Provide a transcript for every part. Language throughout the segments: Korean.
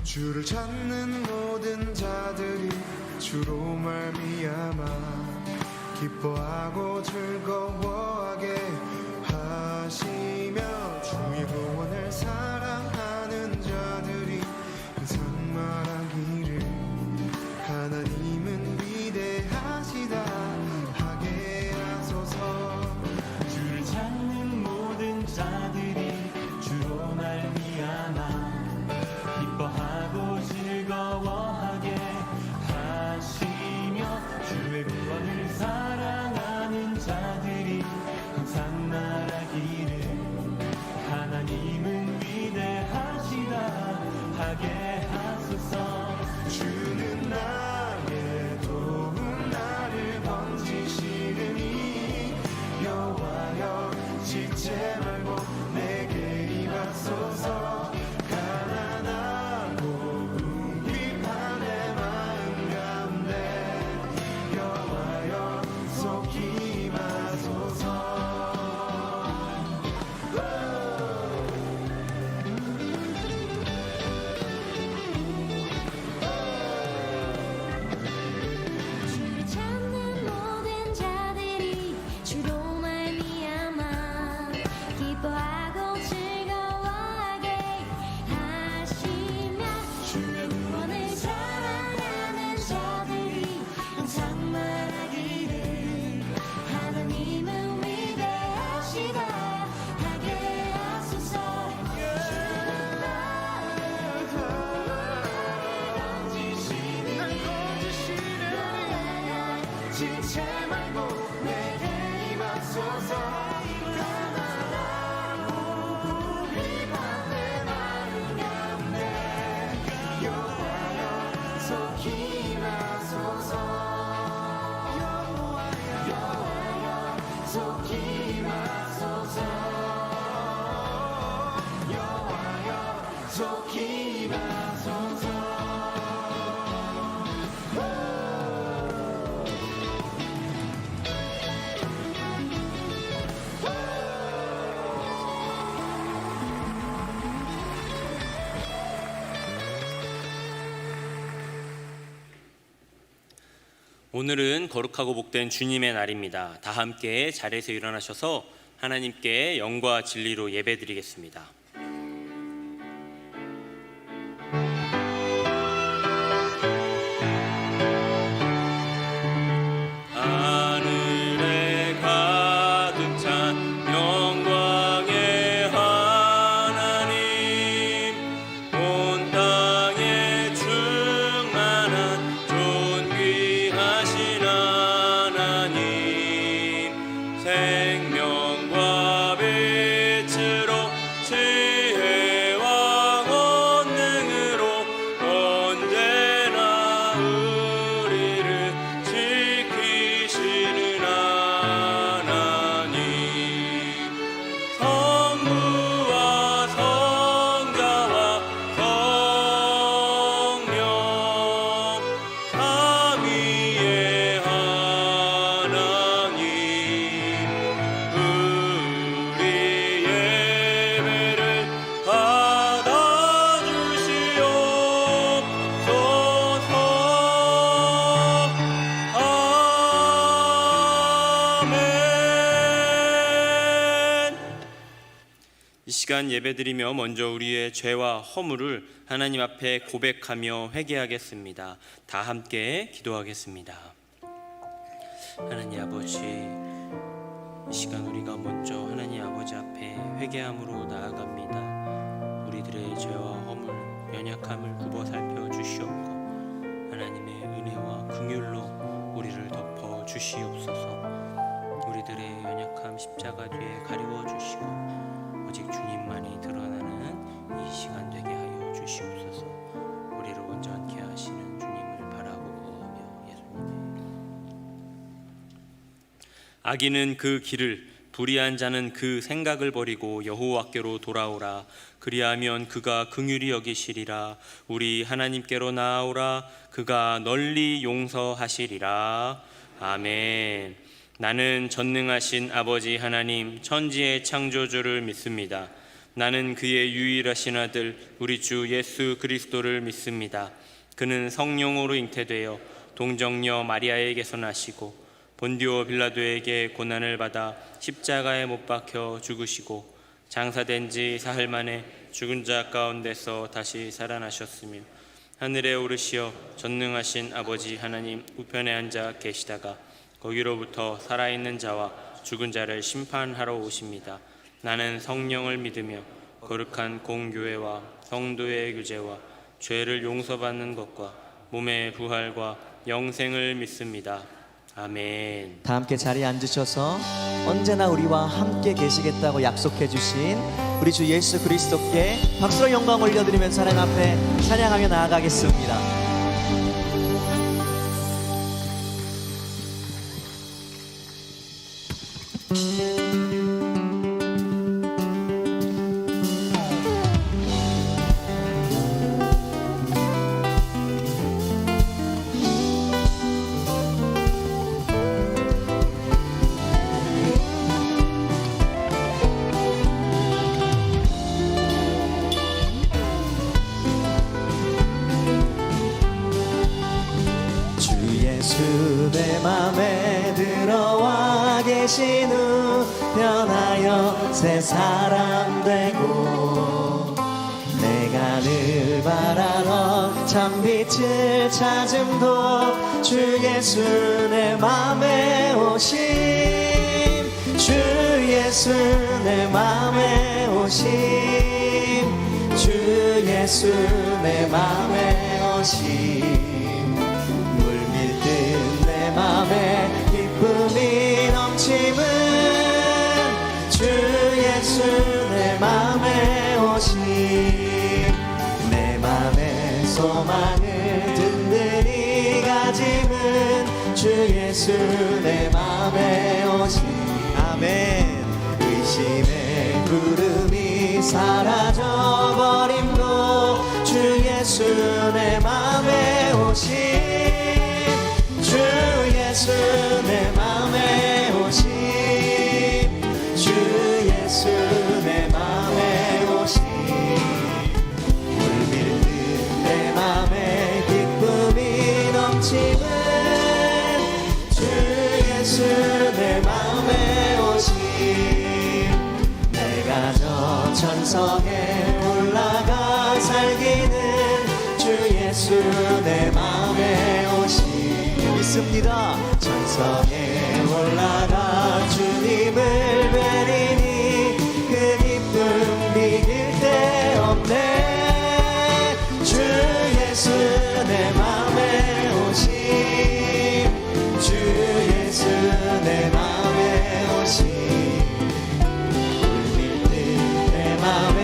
주를 찾는 모든 자들이 주로 말미암아 기뻐하고 즐거워하게 하시며 주의 구원을 사랑하는 자들이 항상 말하기를 하나님은 위대하시다 하게 하소서. 주를 찾는 모든 자들이 주로 말미암아 기뻐하고 즐거워하게 하시며 주의 구원을 사랑하는 자들이 항상 말하기를 하나님은 위대하시다 하게 하소서. 주는 나의 도움 나를 번지시르니 여호와여 지체 말고 내게 임하소서. 가난하고 궁핍한 내 마음 가운데 여호와여 속히 임하소서. 주를 찾는 모든 자들이 주로 말미암아 기뻐하고 즐거워하게 하시며 주의 구원을 사랑하는 자들이 항상 말하기를 하나님은 위대하시다 하게 하소서. 주는 나의 도움을 번지시는 지체 말고 내게 임하소서. 가난하고 궁핍한 내 마음 가운데 여호와여 속히 임하소서. 여호와여 속히 임하소서. 여호와여 속히 임하소서. 오늘은 거룩하고 복된 주님의 날입니다. 다 함께 자리에서 일어나셔서 하나님께 영과 진리로 예배드리겠습니다. 하늘에 가득 찬 영광의 하나님, 온 땅에 충만한 존귀하신 하나님, 생명과 빛으로 지혜와 권능으로 언제나 우리를 지키시는 하나님, 성부와 성자와 성령 삼위의 하나님, 우리 예배를 받아주시옵소서. 아멘. 이 시간 예배드리며 먼저 우리의 죄와 허물을 하나님 앞에 고백하며 회개하겠습니다. 다 함께 기도하겠습니다. 하나님 아버지, 이 시간 우리가 먼저 하나님 아버지 앞에 회개함으로 나아갑니다. 우리들의 죄와 허물, 연약함을 굽어 살펴 주시옵고 하나님의 은혜와 긍휼로 우리를 덮어 주시옵소서. 우리들의 연약함 십자가 뒤에 가리워 주시고 오직 주님만이 드러나는 이 시간 되게 하여 주시옵소서. 우리를 온전케 하시는 주님을 바라보며 예수님. 악인은 그 길을, 불의한 자는 그 생각을 버리고 여호와께로 돌아오라. 그리하면 그가 긍휼히 여기시리라. 우리 하나님께로 나아오라. 그가 널리 용서하시리라. 아멘. 나는 전능하신 아버지 하나님, 천지의 창조주를 믿습니다. 나는 그의 유일하신 아들 우리 주 예수 그리스도를 믿습니다. 그는 성령으로 잉태되어 동정녀 마리아에게서 나시고 본디오 빌라도에게 고난을 받아 십자가에 못 박혀 죽으시고 장사된 지 사흘 만에 죽은 자 가운데서 다시 살아나셨으며 하늘에 오르시어 전능하신 아버지 하나님 우편에 앉아 계시다가 거기로부터 살아있는 자와 죽은 자를 심판하러 오십니다. 나는 성령을 믿으며 거룩한 공교회와 성도의 교제와 죄를 용서받는 것과 몸의 부활과 영생을 믿습니다. 아멘. 다 함께 자리에 앉으셔서 언제나 우리와 함께 계시겠다고 약속해 주신 우리 주 예수 그리스도께 박수로 영광 올려드리면서 하나님 앞에 찬양하며 나아가겠습니다. 내 맘에 들어와 계신 후 변하여 새 사람 되고 내가 늘 바라던 참 빛을 찾음도 주 예수 내 맘에 오심 주 예수 내 맘에 오심 주 예수 내 맘에 오심 맘에 기쁨이 넘치는 주 예수 내 맘에 오심 내 맘에 소망을 든든히 가지는 주 예수 내 맘에 오심 아멘 의심의 구름이 사라져버림도 주 예수 내 맘에 오심 주 예수 내 맘에 오심 주 예수 내 맘에 오심 물밀듯 내 맘에 기쁨이 넘치는 주 예수 내 맘에 오심 내가 저 천성에 올라가 살기는 주 예수 내 맘에 오심 믿습니다. 천성에 올라가 주님을 뵈리니 그 기쁨 비길 데 없네 주 예수 내 맘에 오심 주 예수 내 맘에 오심 울밀듯 내 맘에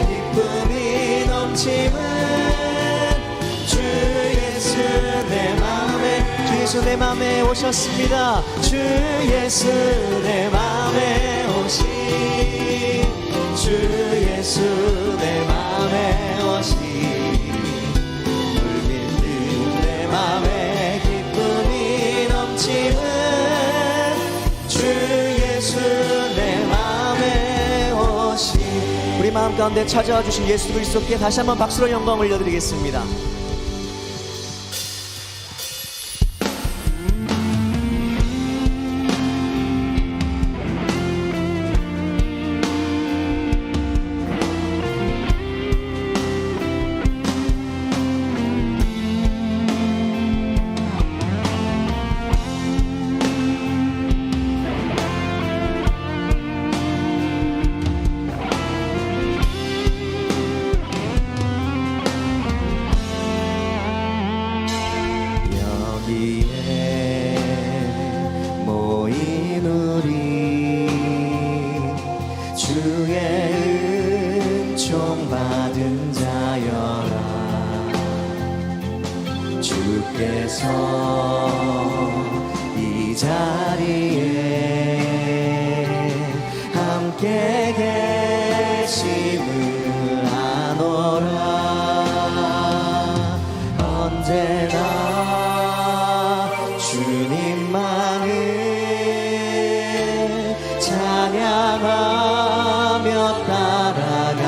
기쁨이 넘치는 주 예수 내 맘에 주 예수 내 맘에 오셨습니다. 주 예수 내 맘에 오심 주 예수 내 맘에 오심 울밀듯 내 맘에 기쁨이 넘치는 주 예수 내 맘에 오심 우리 마음 가운데 찾아와 주신 예수 그리스도께 다시 한번 박수로 영광 올려드리겠습니다. 주께서 이 자리에 함께 계심을 아노라 언제나 주님만을 찬양하며 따라가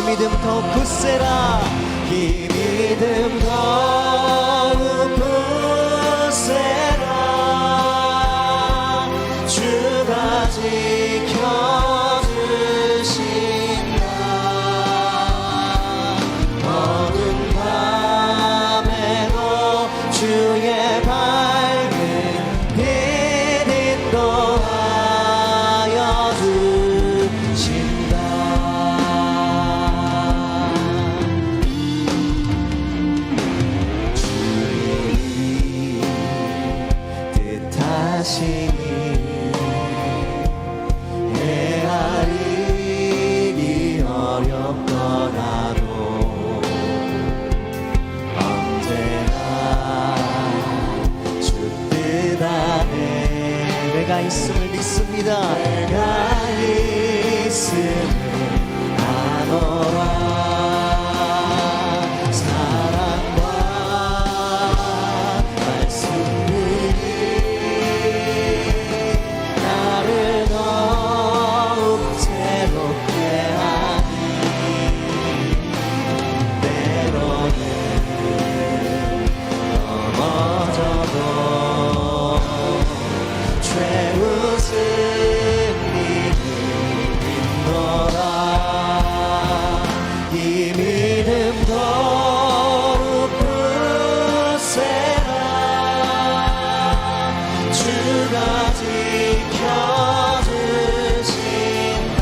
믿음 더욱 굳세라 이 믿음 더욱 굳세라 주가 지켜주신다 어두운 밤에도 주의 밝은 빛 인도하여 주신다 주의 뜻하시니 헤아리기 어렵더라도 언제나 주 뜻 안에 내가 있음을 믿습니다 내가 있음을 아노라 사랑과 말씀들이 나를 더욱 새롭게 하니 때로는 넘어져도 최우승이 있노라 이 믿음 더욱 굳세라 주가 지켜주신다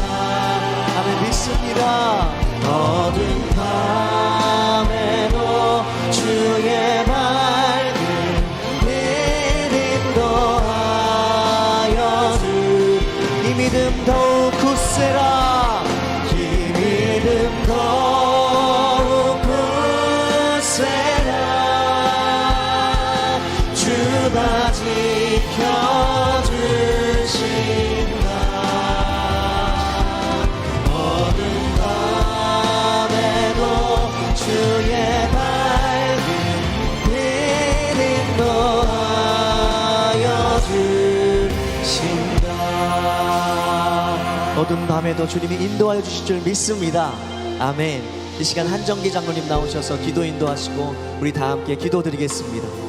아멘 믿습니다 어두운 밤에도 주의 밝은 빛 인도하여 이 믿음 더욱 굳세라 이 믿음 더욱 굳세라 주가 지켜주신다 어두운 밤에도 주의 밝은 빛 인도하여 주신다 어두운 밤에도 주님이 인도하여 주실 줄 믿습니다 아멘 이 시간 한정기 장로님 나오셔서 기도 인도하시고 우리 다 함께 기도드리겠습니다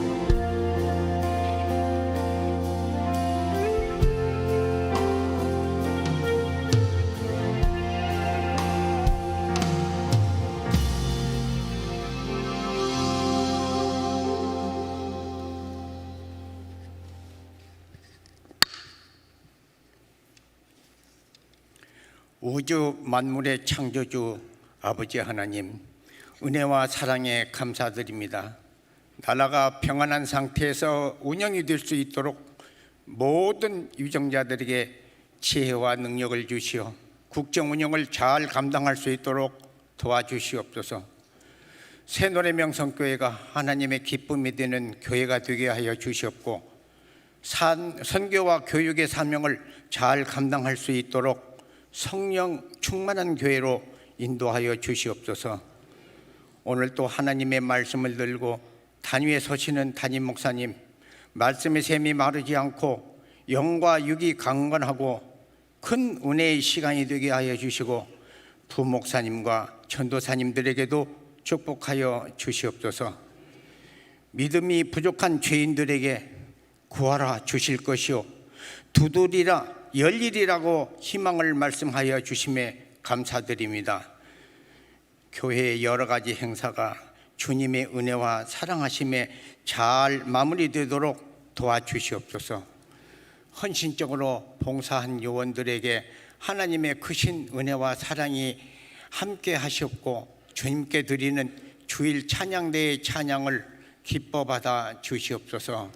우주 만물의 창조주 아버지 하나님, 은혜와 사랑에 감사드립니다. 나라가 평안한 상태에서 운영이 될 수 있도록 모든 유정자들에게 지혜와 능력을 주시어 국정 운영을 잘 감당할 수 있도록 도와주시옵소서. 새노래명성교회가 하나님의 기쁨이 되는 교회가 되게 하여 주시옵고 선교와 교육의 사명을 잘 감당할 수 있도록 성령 충만한 교회로 인도하여 주시옵소서. 오늘 또 하나님의 말씀을 들고 단위에 서시는 담임 목사님, 말씀의 샘이 마르지 않고 영과 육이 강건하고 큰 은혜의 시간이 되게 하여 주시고 부목사님과 전도사님들에게도 축복하여 주시옵소서. 믿음이 부족한 죄인들에게 구하라 주실 것이요 두드리라 열리리라고 희망을 말씀하여 주심에 감사드립니다. 교회의 여러 가지 행사가 주님의 은혜와 사랑하심에 잘 마무리되도록 도와주시옵소서. 헌신적으로 봉사한 요원들에게 하나님의 크신 은혜와 사랑이 함께 하시옵고 주님께 드리는 주일 찬양대의 찬양을 기뻐 받아 주시옵소서.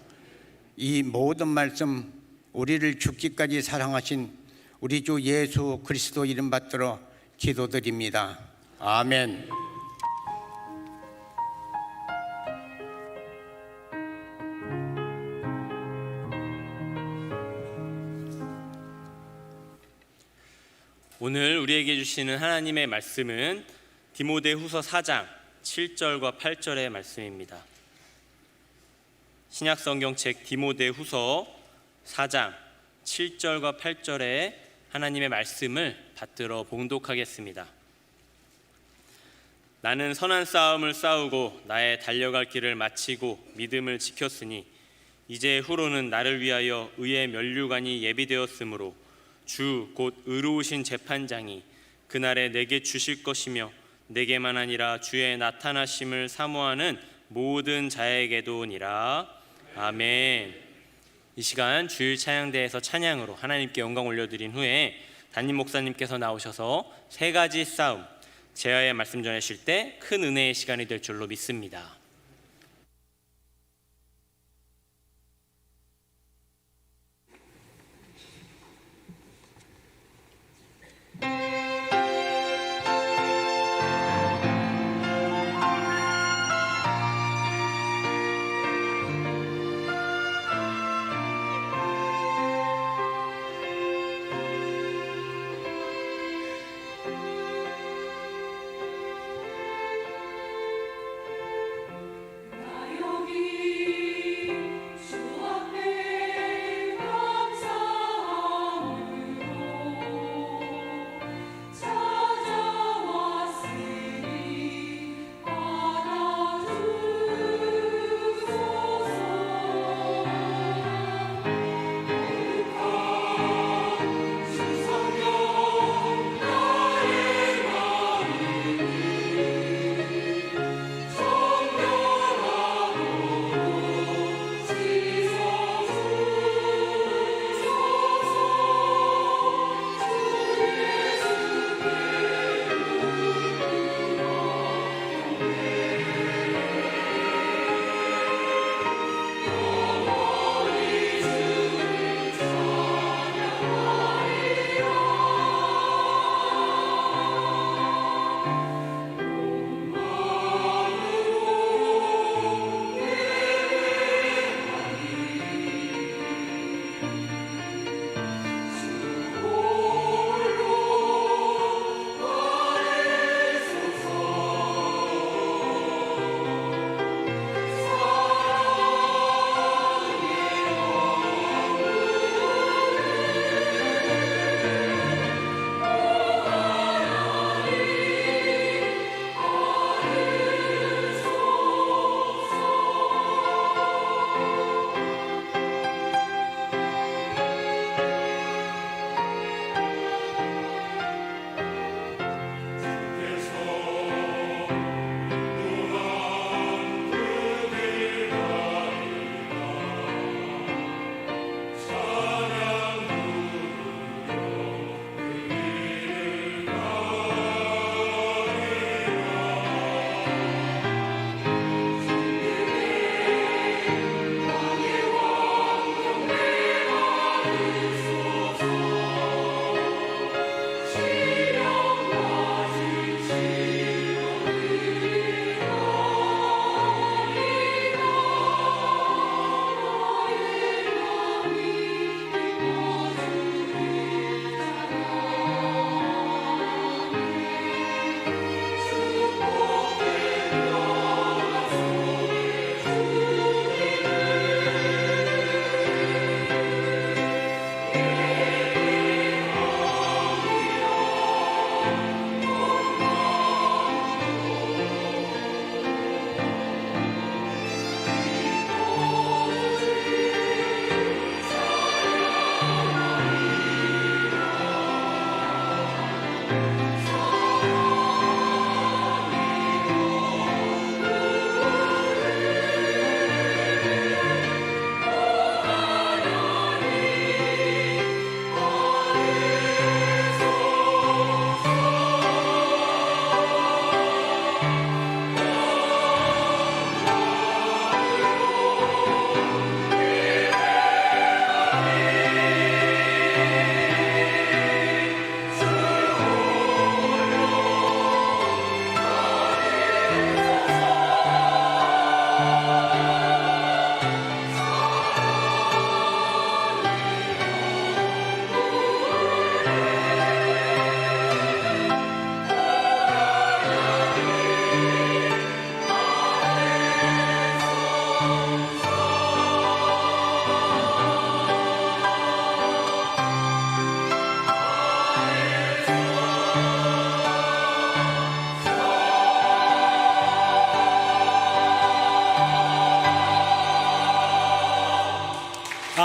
이 모든 말씀 우리를 죽기까지 사랑하신 우리 주 예수 그리스도 이름 받들어 기도드립니다. 아멘. 오늘 우리에게 주시는 하나님의 말씀은 디모데후서 4장 7절과 8절의 말씀입니다. 신약성경책 디모데후서 4장 7절과 8절의 하나님의 말씀을 받들어 봉독하겠습니다. 나는 선한 싸움을 싸우고 나의 달려갈 길을 마치고 믿음을 지켰으니 이제 후로는 나를 위하여 의의 면류관이 예비되었으므로 주 곧 의로우신 재판장이 그날에 내게 주실 것이며 내게만 아니라 주의 나타나심을 사모하는 모든 자에게도니라. 아멘. 이 시간 주일 찬양대에서 찬양으로 하나님께 영광 올려드린 후에 담임 목사님께서 나오셔서 세 가지 싸움, 제아의 말씀 전하실 때 큰 은혜의 시간이 될 줄로 믿습니다.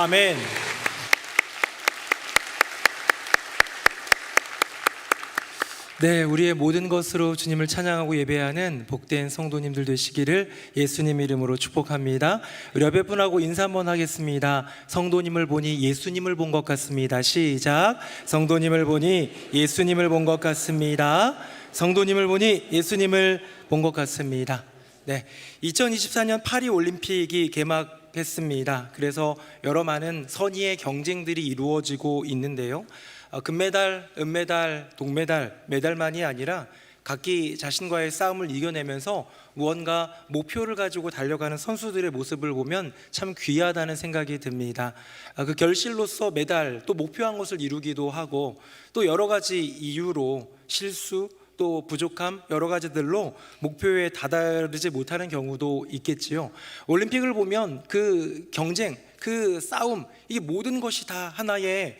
아멘. 네, 우리의 모든 것으로 주님을 찬양하고 예배하는 복된 성도님들 되시기를 예수님 이름으로 축복합니다. 우리 옆에 분하고 인사 한번 하겠습니다. 성도님을 보니 예수님을 본 것 같습니다. 시작. 성도님을 보니 예수님을 본 것 같습니다. 성도님을 보니 예수님을 본 것 같습니다. 네, 2024년 파리 올림픽이 개막했습니다. 그래서 여러 많은 선의의 경쟁들이 이루어지고 있는데요. 금메달, 은메달, 동메달, 메달만이 아니라 각기 자신과의 싸움을 이겨내면서 무언가 목표를 가지고 달려가는 선수들의 모습을 보면 참 귀하다는 생각이 듭니다. 그 결실로서 메달, 또 목표한 것을 이루기도 하고 또 여러 가지 이유로 실수, 또 부족함, 여러 가지들로 목표에 다다르지 못하는 경우도 있겠지요. 올림픽을 보면 그 경쟁, 그 싸움, 이게 모든 것이 다 하나의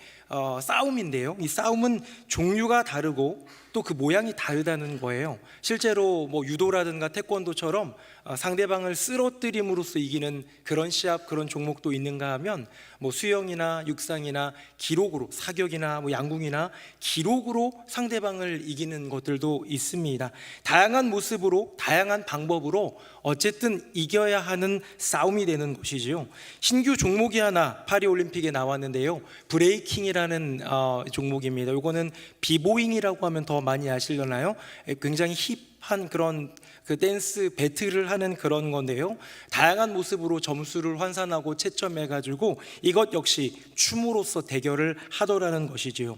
싸움인데요. 이 싸움은 종류가 다르고 또 그 모양이 다르다는 거예요. 실제로 뭐 유도라든가 태권도처럼 상대방을 쓰러뜨림으로써 이기는 그런 시합, 그런 종목도 있는가 하면 뭐 수영이나 육상이나 기록으로, 사격이나 뭐 양궁이나 기록으로 상대방을 이기는 것들도 있습니다. 다양한 모습으로, 다양한 방법으로 어쨌든 이겨야 하는 싸움이 되는 것이지요. 신규 종목이 하나 파리올림픽에 나왔는데요, 브레이킹이라는 종목입니다. 이거는 비보잉이라고 하면 더 많이 아시려나요? 굉장히 힙한 그런 그 댄스 배틀을 하는 그런 건데요, 다양한 모습으로 점수를 환산하고 채점해 가지고 이것 역시 춤으로써 대결을 하더라는 것이지요.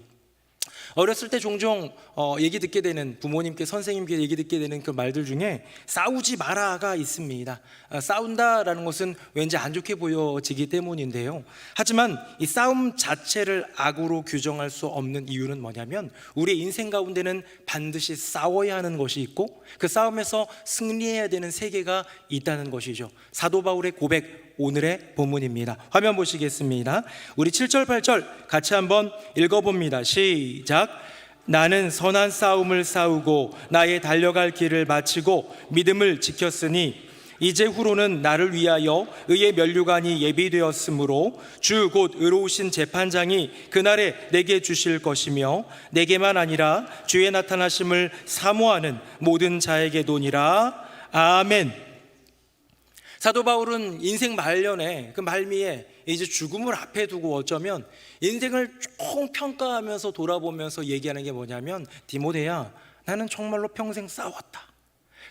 어렸을 때 종종 얘기 듣게 되는, 부모님께, 선생님께 얘기 듣게 되는 그 말들 중에 싸우지 마라가 있습니다. 싸운다라는 것은 왠지 안 좋게 보여지기 때문인데요. 하지만 이 싸움 자체를 악으로 규정할 수 없는 이유는 뭐냐면 우리의 인생 가운데는 반드시 싸워야 하는 것이 있고 그 싸움에서 승리해야 되는 세계가 있다는 것이죠. 사도 바울의 고백, 오늘의 본문입니다. 화면 보시겠습니다. 우리 7절 8절 같이 한번 읽어봅니다. 시작. 나는 선한 싸움을 싸우고 나의 달려갈 길을 마치고 믿음을 지켰으니 이제 후로는 나를 위하여 의의 면류관이 예비되었으므로 주 곧 의로우신 재판장이 그날에 내게 주실 것이며 내게만 아니라 주의 나타나심을 사모하는 모든 자에게도니라. 아멘. 사도 바울은 인생 말년에 그 말미에 이제 죽음을 앞에 두고 어쩌면 인생을 총 평가하면서 돌아보면서 얘기하는 게 뭐냐면, 디모데야, 나는 정말로 평생 싸웠다.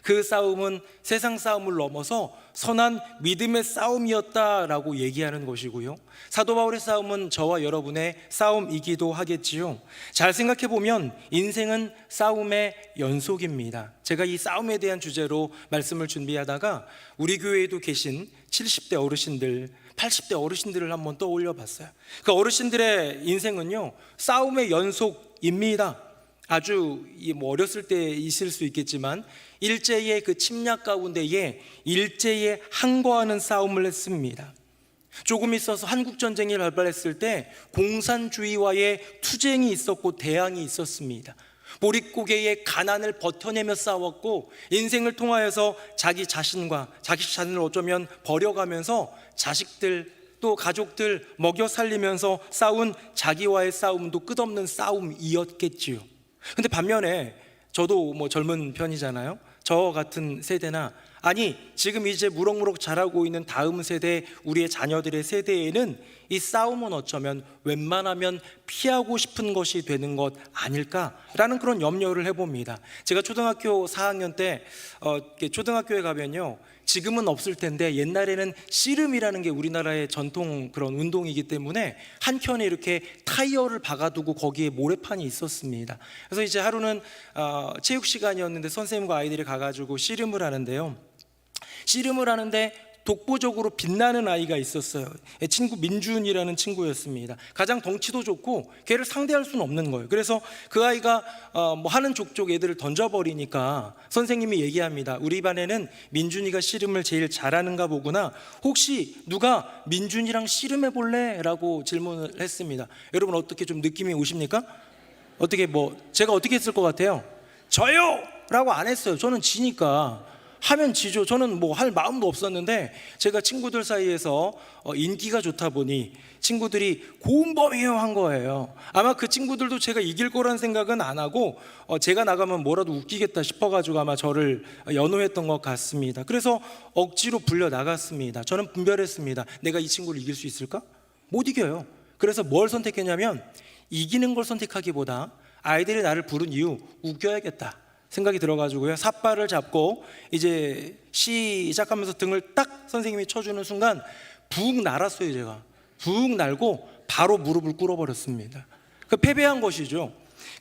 그 싸움은 세상 싸움을 넘어서 선한 믿음의 싸움이었다라고 얘기하는 것이고요. 사도 바울의 싸움은 저와 여러분의 싸움이기도 하겠지요. 잘 생각해 보면 인생은 싸움의 연속입니다. 제가 이 싸움에 대한 주제로 말씀을 준비하다가 우리 교회에도 계신 70대 어르신들, 80대 어르신들을 한번 떠올려 봤어요. 그 어르신들의 인생은요, 싸움의 연속입니다. 아주 뭐 어렸을 때 있을 수 있겠지만 일제의 그 침략 가운데에 일제에 항거하는 싸움을 했습니다. 조금 있어서 한국전쟁이 발발했을 때 공산주의와의 투쟁이 있었고 대항이 있었습니다. 보릿고개의 가난을 버텨내며 싸웠고 인생을 통하여서 자기 자신과 자기 자신을 어쩌면 버려가면서 자식들 또 가족들 먹여 살리면서 싸운 자기와의 싸움도 끝없는 싸움이었겠지요. 근데 반면에 저도 뭐 젊은 편이잖아요. 저 같은 세대나, 아니 지금 이제 무럭무럭 자라고 있는 다음 세대, 우리의 자녀들의 세대에는 이 싸움은 어쩌면 웬만하면 피하고 싶은 것이 되는 것 아닐까라는 그런 염려를 해봅니다. 제가 초등학교 4학년 때 초등학교에 가면요, 지금은 없을 텐데 옛날에는 씨름이라는 게 우리나라의 전통 그런 운동이기 때문에 한 켠에 이렇게 타이어를 박아두고 거기에 모래판이 있었습니다. 그래서 이제 하루는 체육 시간이었는데 선생님과 아이들이 가가지고 씨름을 하는데요, 씨름을 하는데 독보적으로 빛나는 아이가 있었어요. 친구 민준이라는 친구였습니다. 가장 덩치도 좋고 걔를 상대할 수는 없는 거예요. 그래서 그 아이가 뭐 하는 족족 애들을 던져버리니까 선생님이 얘기합니다. 우리 반에는 민준이가 씨름을 제일 잘하는가 보구나. 혹시 누가 민준이랑 씨름해 볼래? 라고 질문을 했습니다. 여러분 어떻게 좀 느낌이 오십니까? 어떻게 제가 어떻게 했을 것 같아요? 저요! 라고 안 했어요. 저는 지니까. 하면 지죠. 저는 뭐 할 마음도 없었는데 제가 친구들 사이에서 인기가 좋다 보니 친구들이 고운범이에요 한 거예요. 아마 그 친구들도 제가 이길 거란 생각은 안 하고 제가 나가면 뭐라도 웃기겠다 싶어가지고 아마 저를 연호했던 것 같습니다. 그래서 억지로 불려 나갔습니다. 저는 분별했습니다. 내가 이 친구를 이길 수 있을까? 못 이겨요. 그래서 뭘 선택했냐면 이기는 걸 선택하기보다 아이들이 나를 부른 이유 웃겨야겠다 생각이 들어가지고요, 삿발을 잡고 이제 시작하면서 등을 딱 선생님이 쳐주는 순간 붕 날았어요. 제가 붕 날고 바로 무릎을 꿇어버렸습니다. 그 패배한 것이죠.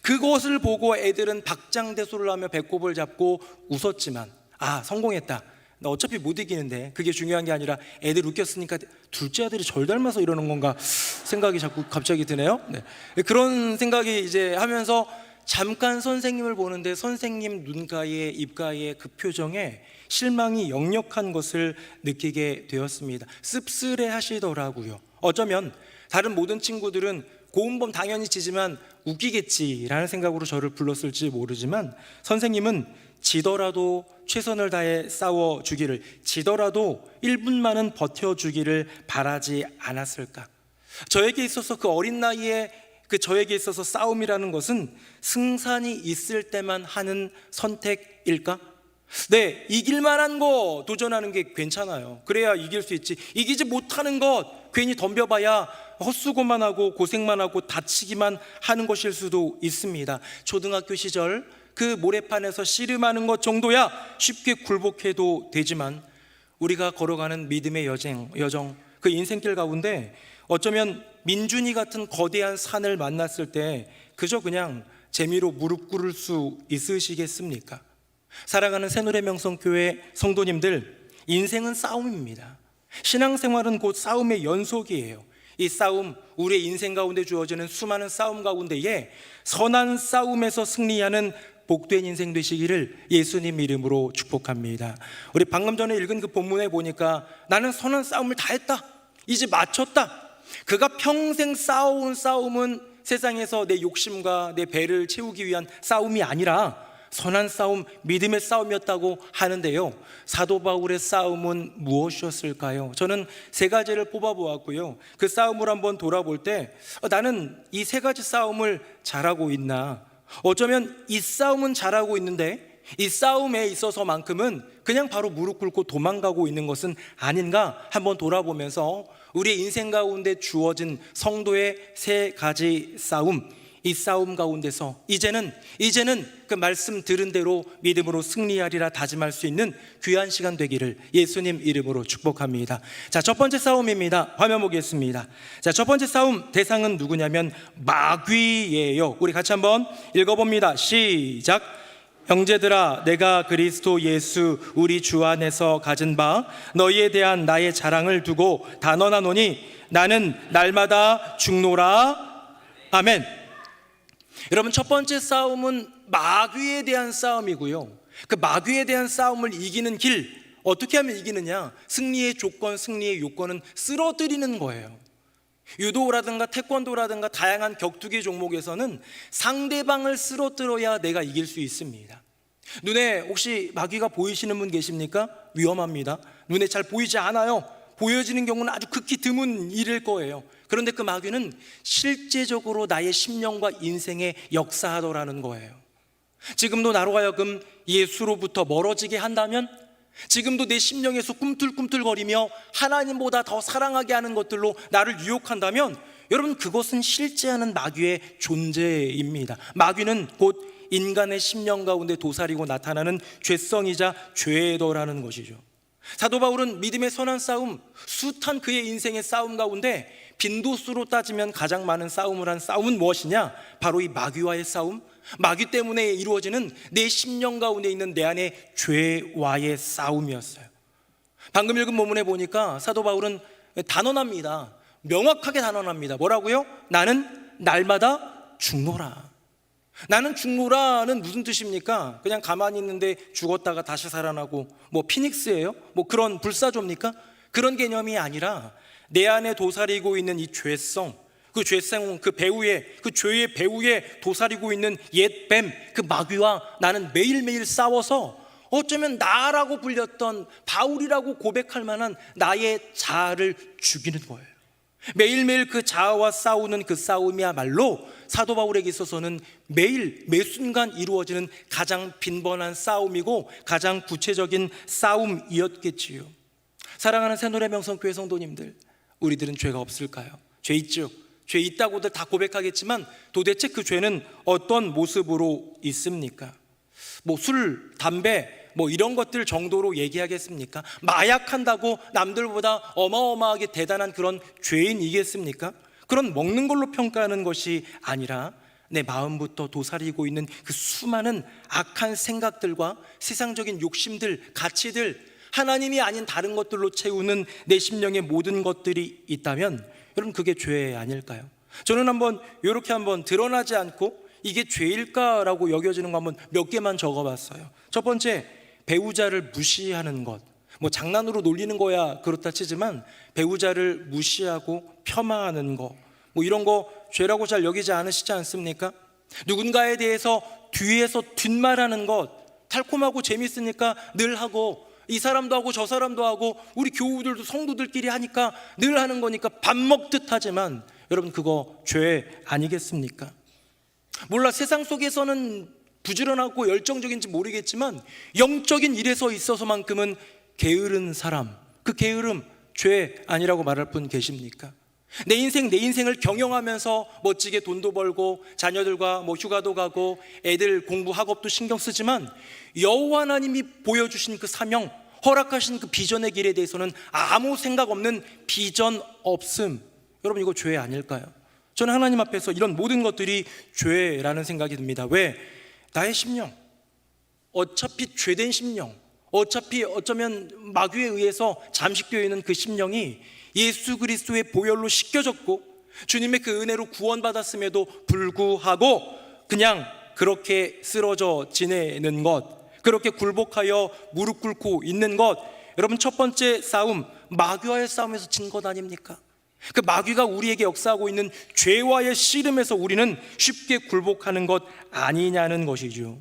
그것을 보고 애들은 박장대소를 하며 배꼽을 잡고 웃었지만 아, 성공했다, 나 어차피 못 이기는데, 그게 중요한 게 아니라 애들 웃겼으니까 둘째 아들이 절 닮아서 이러는 건가 생각이 자꾸 갑자기 드네요. 네. 그런 생각이 이제 하면서 잠깐 선생님을 보는데 선생님 눈가에 입가에 그 표정에 실망이 역력한 것을 느끼게 되었습니다. 씁쓸해 하시더라고요. 어쩌면 다른 모든 친구들은 고운범 당연히 지지만 웃기겠지라는 생각으로 저를 불렀을지 모르지만 선생님은 지더라도 최선을 다해 싸워주기를, 지더라도 1분만은 버텨주기를 바라지 않았을까. 저에게 있어서 그 어린 나이에 저에게 있어서 싸움이라는 것은 승산이 있을 때만 하는 선택일까? 네, 이길 만한 거 도전하는 게 괜찮아요. 그래야 이길 수 있지. 이기지 못하는 것 괜히 덤벼봐야 헛수고만 하고 고생만 하고 다치기만 하는 것일 수도 있습니다. 초등학교 시절 그 모래판에서 씨름하는 것 정도야 쉽게 굴복해도 되지만 우리가 걸어가는 믿음의 여정, 그 인생길 가운데 어쩌면 민준이 같은 거대한 산을 만났을 때 그저 그냥 재미로 무릎 꿇을 수 있으시겠습니까? 사랑하는 새누리명성교회 성도님들, 인생은 싸움입니다. 신앙생활은 곧 싸움의 연속이에요. 이 싸움, 우리의 인생 가운데 주어지는 수많은 싸움 가운데에 선한 싸움에서 승리하는 복된 인생 되시기를 예수님 이름으로 축복합니다. 우리 방금 전에 읽은 그 본문에 보니까 나는 선한 싸움을 다 했다, 이제 마쳤다. 그가 평생 싸워온 싸움은 세상에서 내 욕심과 내 배를 채우기 위한 싸움이 아니라 선한 싸움, 믿음의 싸움이었다고 하는데요, 사도 바울의 싸움은 무엇이었을까요? 저는 세 가지를 뽑아보았고요, 그 싸움을 한번 돌아볼 때 나는 이 세 가지 싸움을 잘하고 있나, 어쩌면 이 싸움은 잘하고 있는데 이 싸움에 있어서만큼은 그냥 바로 무릎 꿇고 도망가고 있는 것은 아닌가 한번 돌아보면서 우리의 인생 가운데 주어진 성도의 세 가지 싸움, 이 싸움 가운데서 이제는 그 말씀 들은 대로 믿음으로 승리하리라 다짐할 수 있는 귀한 시간 되기를 예수님 이름으로 축복합니다. 자, 첫 번째 싸움입니다. 화면 보겠습니다. 자, 첫 번째 싸움 대상은 누구냐면 마귀예요. 우리 같이 한번 읽어봅니다. 시작. 형제들아, 내가 그리스도 예수 우리 주 안에서 가진 바 너희에 대한 나의 자랑을 두고 단언하노니 나는 날마다 죽노라. 아멘. 여러분, 첫 번째 싸움은 마귀에 대한 싸움이고요, 그 마귀에 대한 싸움을 이기는 길, 어떻게 하면 이기느냐? 승리의 조건, 승리의 요건은 쓰러뜨리는 거예요. 유도라든가 태권도라든가 다양한 격투기 종목에서는 상대방을 쓰러뜨려야 내가 이길 수 있습니다. 눈에 혹시 마귀가 보이시는 분 계십니까? 위험합니다. 눈에 잘 보이지 않아요. 보여지는 경우는 아주 극히 드문 일일 거예요. 그런데 그 마귀는 실제적으로 나의 심령과 인생에 역사하더라는 거예요. 지금도 나로 하여금 예수로부터 멀어지게 한다면, 지금도 내 심령에서 꿈틀꿈틀거리며 하나님보다 더 사랑하게 하는 것들로 나를 유혹한다면, 여러분, 그것은 실제하는 마귀의 존재입니다. 마귀는 곧 인간의 심령 가운데 도사리고 나타나는 죄성이자 죄더라는 것이죠. 사도 바울은 믿음의 선한 싸움, 숱한 그의 인생의 싸움 가운데 빈도수로 따지면 가장 많은 싸움을 한 싸움은 무엇이냐? 바로 이 마귀와의 싸움, 마귀 때문에 이루어지는 내 심령 가운데 있는 내 안의 죄와의 싸움이었어요. 방금 읽은 본문에 보니까 사도 바울은 단언합니다. 명확하게 단언합니다. 뭐라고요? 나는 날마다 죽노라. 나는 죽노라는 무슨 뜻입니까? 그냥 가만히 있는데 죽었다가 다시 살아나고 뭐 피닉스예요? 뭐 그런 불사조입니까? 그런 개념이 아니라 내 안에 도사리고 있는 이 죄성, 그 배후에, 그 죄의 배후에 도사리고 있는 옛 뱀, 그 마귀와 나는 매일매일 싸워서 어쩌면 나라고 불렸던 바울이라고 고백할 만한 나의 자아를 죽이는 거예요. 매일매일 그 자아와 싸우는 그 싸움이야말로 사도 바울에게 있어서는 매일 매순간 이루어지는 가장 빈번한 싸움이고 가장 구체적인 싸움이었겠지요. 사랑하는 새노래명성교회 성도님들, 우리들은 죄가 없을까요? 죄 있죠. 죄 있다고들 다 고백하겠지만 도대체 그 죄는 어떤 모습으로 있습니까? 뭐 술, 담배 뭐 이런 것들 정도로 얘기하겠습니까? 마약한다고 남들보다 어마어마하게 대단한 그런 죄인이겠습니까? 그런 먹는 걸로 평가하는 것이 아니라 내 마음부터 도사리고 있는 그 수많은 악한 생각들과 세상적인 욕심들, 가치들, 하나님이 아닌 다른 것들로 채우는 내 심령의 모든 것들이 있다면 여러분 그게 죄 아닐까요? 저는 이렇게 한번 드러나지 않고 이게 죄일까라고 여겨지는 거 한번 몇 개만 적어봤어요. 첫 번째, 배우자를 무시하는 것. 뭐 장난으로 놀리는 거야 그렇다 치지만 배우자를 무시하고 폄하하는 거, 뭐 이런 거 죄라고 잘 여기지 않으시지 않습니까? 누군가에 대해서 뒤에서 뒷말하는 것, 달콤하고 재밌으니까 늘 하고, 이 사람도 하고 저 사람도 하고 우리 교우들도 성도들끼리 하니까 늘 하는 거니까 밥 먹듯 하지만 여러분 그거 죄 아니겠습니까? 몰라 세상 속에서는 부지런하고 열정적인지 모르겠지만 영적인 일에서 있어서만큼은 게으른 사람, 그 게으름 죄 아니라고 말할 분 계십니까? 내 인생을 경영하면서 멋지게 돈도 벌고 자녀들과 뭐 휴가도 가고 애들 공부 학업도 신경 쓰지만 여호와 하나님이 보여주신 그 사명, 허락하신 그 비전의 길에 대해서는 아무 생각 없는 비전 없음, 여러분 이거 죄 아닐까요? 저는 하나님 앞에서 이런 모든 것들이 죄라는 생각이 듭니다. 왜? 나의 심령, 어차피 죄된 심령, 어차피 어쩌면 마귀에 의해서 잠식되어 있는 그 심령이 예수 그리스도의 보혈로 씻겨졌고 주님의 그 은혜로 구원받았음에도 불구하고 그냥 그렇게 쓰러져 지내는 것, 그렇게 굴복하여 무릎 꿇고 있는 것, 여러분 첫 번째 싸움, 마귀와의 싸움에서 진 것 아닙니까? 그 마귀가 우리에게 역사하고 있는 죄와의 씨름에서 우리는 쉽게 굴복하는 것 아니냐는 것이죠.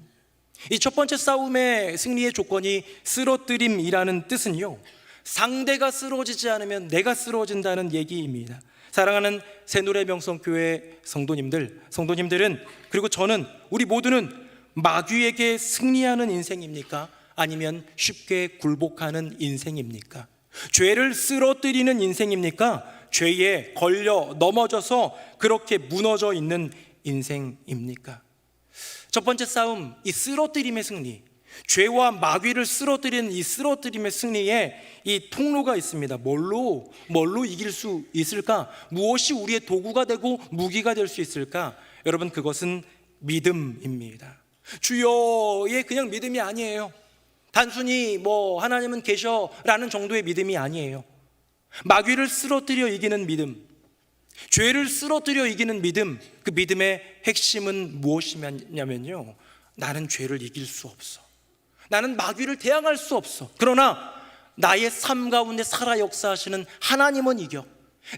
이 첫 번째 싸움의 승리의 조건이 쓰러뜨림이라는 뜻은요, 상대가 쓰러지지 않으면 내가 쓰러진다는 얘기입니다. 사랑하는 새노래명성교회 성도님들은 그리고 저는, 우리 모두는 마귀에게 승리하는 인생입니까? 아니면 쉽게 굴복하는 인생입니까? 죄를 쓰러뜨리는 인생입니까? 죄에 걸려 넘어져서 그렇게 무너져 있는 인생입니까? 첫 번째 싸움, 이 쓰러뜨림의 승리, 죄와 마귀를 쓰러뜨리는 이 쓰러뜨림의 승리에 이 통로가 있습니다. 뭘로 이길 수 있을까? 무엇이 우리의 도구가 되고 무기가 될 수 있을까? 여러분 그것은 믿음입니다. 주여의 그냥 믿음이 아니에요. 단순히 뭐 하나님은 계셔라는 정도의 믿음이 아니에요. 마귀를 쓰러뜨려 이기는 믿음, 죄를 쓰러뜨려 이기는 믿음, 그 믿음의 핵심은 무엇이냐면요, 나는 죄를 이길 수 없어, 나는 마귀를 대항할 수 없어. 그러나 나의 삶 가운데 살아 역사하시는 하나님은 이겨.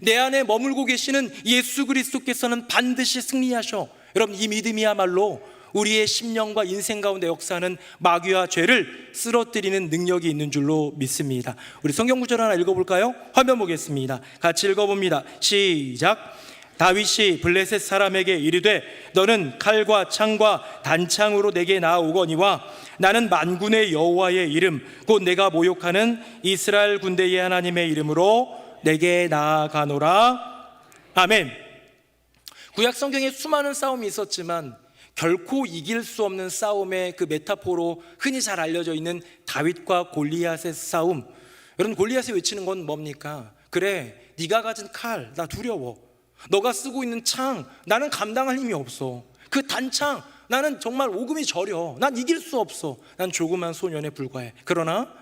내 안에 머물고 계시는 예수 그리스도께서는 반드시 승리하셔. 여러분 이 믿음이야말로 우리의 심령과 인생 가운데 역사하는 마귀와 죄를 쓰러뜨리는 능력이 있는 줄로 믿습니다. 우리 성경 구절 하나 읽어볼까요? 화면 보겠습니다. 같이 읽어봅니다. 시작. 다윗이 블레셋 사람에게 이르되 너는 칼과 창과 단창으로 내게 나아오거니와 나는 만군의 여호와의 이름 곧 내가 모욕하는 이스라엘 군대의 하나님의 이름으로 내게 나아가노라. 아멘. 구약 성경에 수많은 싸움이 있었지만 결코 이길 수 없는 싸움의 그 메타포로 흔히 잘 알려져 있는 다윗과 골리앗의 싸움. 여러분 골리앗이 외치는 건 뭡니까? 그래, 네가 가진 칼 나 두려워. 너가 쓰고 있는 창 나는 감당할 힘이 없어. 그 단창 나는 정말 오금이 저려. 난 이길 수 없어. 난 조그만 소년에 불과해. 그러나